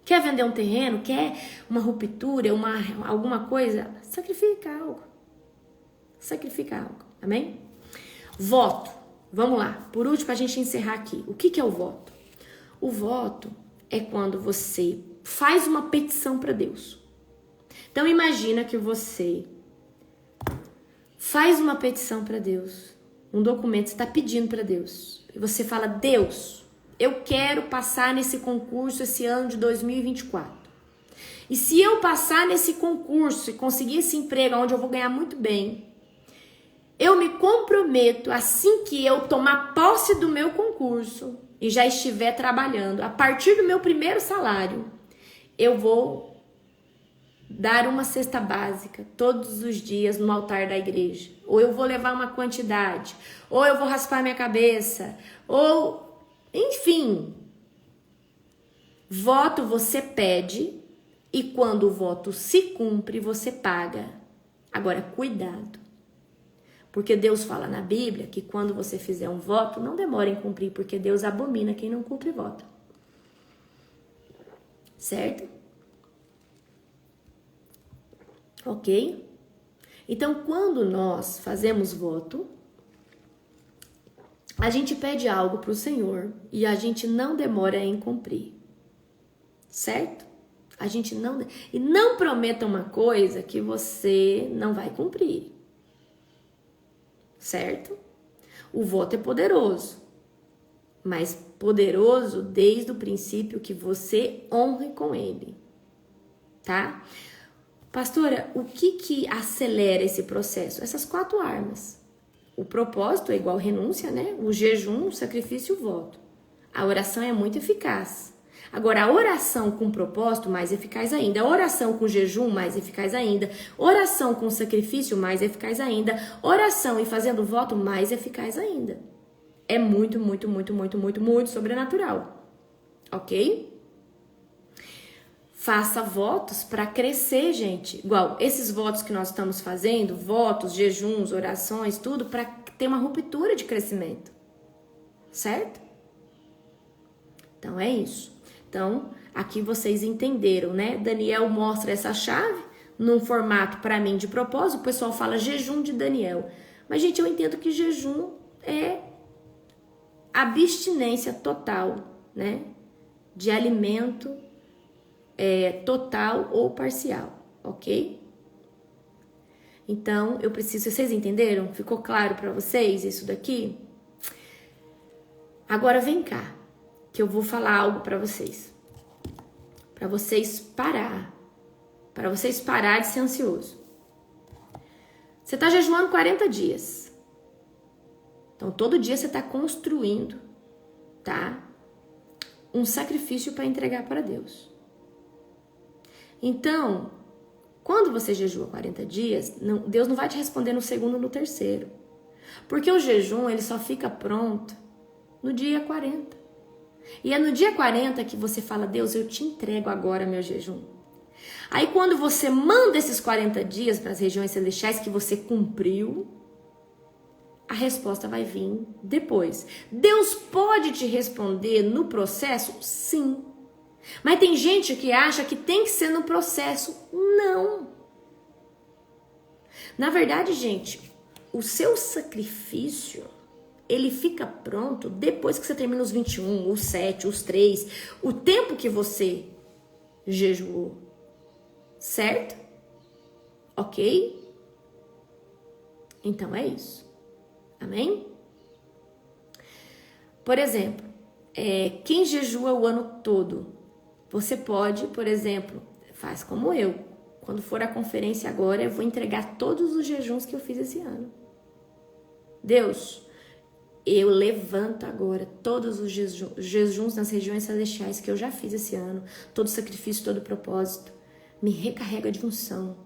Quer vender um terreno? Quer uma ruptura, alguma coisa? Sacrifica algo. Amém? Voto. Vamos lá. Por último, para a gente encerrar aqui. O que é o voto? O voto é quando você faz uma petição para Deus. Então, imagina que você faz uma petição para Deus. Um documento você está pedindo para Deus. E você fala, Deus, eu quero passar nesse concurso esse ano de 2024. E se eu passar nesse concurso e conseguir esse emprego onde eu vou ganhar muito bem, eu me comprometo, assim que eu tomar posse do meu concurso e já estiver trabalhando, a partir do meu primeiro salário, eu vou dar uma cesta básica todos os dias no altar da igreja. Ou eu vou levar uma quantidade, ou eu vou raspar minha cabeça, ou, enfim. Voto você pede e quando o voto se cumpre, você paga. Agora, cuidado. Porque Deus fala na Bíblia que quando você fizer um voto, não demore em cumprir, porque Deus abomina quem não cumpre voto. Certo? Ok? Então, quando nós fazemos voto, a gente pede algo para o Senhor e a gente não demora em cumprir. Certo? A gente não... E não prometa uma coisa que você não vai cumprir. Certo? O voto é poderoso. Mas poderoso desde o princípio que você honre com ele. Tá? Pastora, o que acelera esse processo? Essas 4 armas. O propósito é igual renúncia, né? O jejum, o sacrifício e o voto. A oração é muito eficaz. Agora, a oração com propósito, mais eficaz ainda. A oração com jejum, mais eficaz ainda. Oração com sacrifício, mais eficaz ainda. Oração e fazendo voto, mais eficaz ainda. É muito, muito, muito, muito, muito, muito sobrenatural. Ok? Faça votos para crescer, gente. Igual esses votos que nós estamos fazendo, votos, jejuns, orações, tudo para ter uma ruptura de crescimento. Certo? Então é isso. Então, aqui vocês entenderam, né? Daniel mostra essa chave num formato, para mim, de propósito. O pessoal fala jejum de Daniel. Mas, gente, eu entendo que jejum é abstinência total, né? De alimento total ou parcial, ok? Então, eu preciso... Vocês entenderam? Ficou claro para vocês isso daqui? Agora, vem cá, que eu vou falar algo para vocês. Para vocês parar. Para vocês parar de ser ansioso. Você tá jejuando 40 dias. Então, todo dia você tá construindo, tá? Um sacrifício para entregar para Deus. Então, quando você jejua 40 dias, Deus não vai te responder no segundo ou no terceiro. Porque o jejum, ele só fica pronto no dia 40. E é no dia 40 que você fala, Deus, eu te entrego agora meu jejum. Aí quando você manda esses 40 dias para as regiões celestiais que você cumpriu, a resposta vai vir depois. Deus pode te responder no processo? Sim. Mas tem gente que acha que tem que ser no processo. Não. Na verdade, gente, o seu sacrifício, ele fica pronto depois que você termina os 21, os 7, os 3, o tempo que você jejuou. Certo? Ok? Então é isso. Amém? Por exemplo, quem jejua o ano todo, você pode, por exemplo, faz como eu. Quando for a conferência agora, eu vou entregar todos os jejuns que eu fiz esse ano. Deus, eu levanto agora todos os jejuns nas regiões celestiais que eu já fiz esse ano. Todo sacrifício, todo propósito. Me recarrega de unção.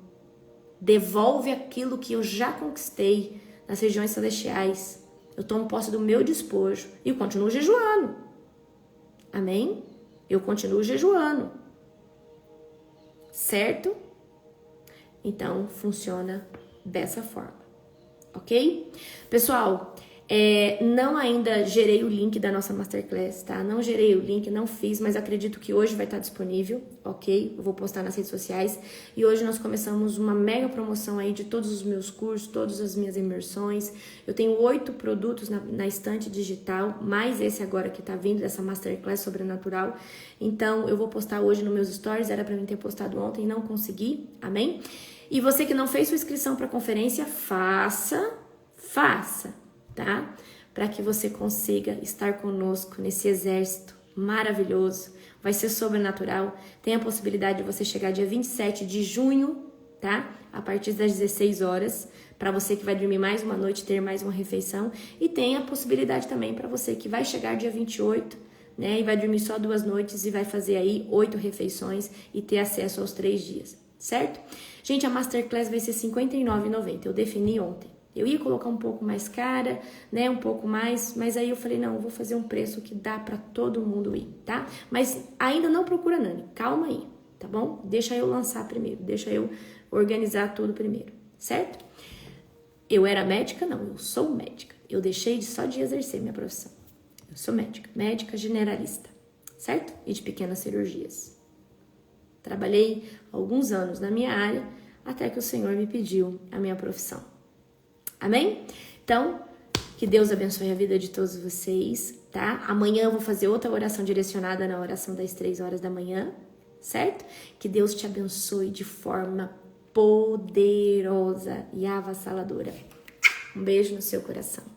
Devolve aquilo que eu já conquistei nas regiões celestiais. Eu tomo posse do meu despojo e eu continuo jejuando. Amém? Eu continuo jejuando. Certo? Então, funciona dessa forma. Ok? Pessoal, não ainda gerei o link da nossa Masterclass, tá? Não gerei o link, não fiz, mas acredito que hoje vai estar disponível, ok? Eu vou postar nas redes sociais. E hoje nós começamos uma mega promoção aí de todos os meus cursos, todas as minhas imersões. Eu tenho 8 produtos na estante digital, mais esse agora que tá vindo, dessa Masterclass Sobrenatural. Então, eu vou postar hoje nos meus stories, era pra mim ter postado ontem, não consegui, amém? E você que não fez sua inscrição para a conferência, faça, tá? Para que você consiga estar conosco nesse exército maravilhoso. Vai ser sobrenatural. Tem a possibilidade de você chegar dia 27 de junho, tá? A partir das 16 horas, para você que vai dormir mais uma noite, ter mais uma refeição. E tem a possibilidade também para você que vai chegar dia 28, né? E vai dormir só 2 noites e vai fazer aí 8 refeições e ter acesso aos 3 dias, certo? Gente, a Masterclass vai ser R$ 59,90. Eu defini ontem. Eu ia colocar um pouco mais cara, né, um pouco mais, mas aí eu falei, não, eu vou fazer um preço que dá pra todo mundo ir, tá? Mas ainda não procura Nani, calma aí, tá bom? Deixa eu lançar primeiro, deixa eu organizar tudo primeiro, certo? Eu era médica? Não, eu sou médica. Eu deixei só de exercer minha profissão. Eu sou médica generalista, certo? E de pequenas cirurgias. Trabalhei alguns anos na minha área, até que o Senhor me pediu a minha profissão. Amém? Então, que Deus abençoe a vida de todos vocês, tá? Amanhã eu vou fazer outra oração direcionada na oração das 3 horas da manhã, certo? Que Deus te abençoe de forma poderosa e avassaladora. Um beijo no seu coração.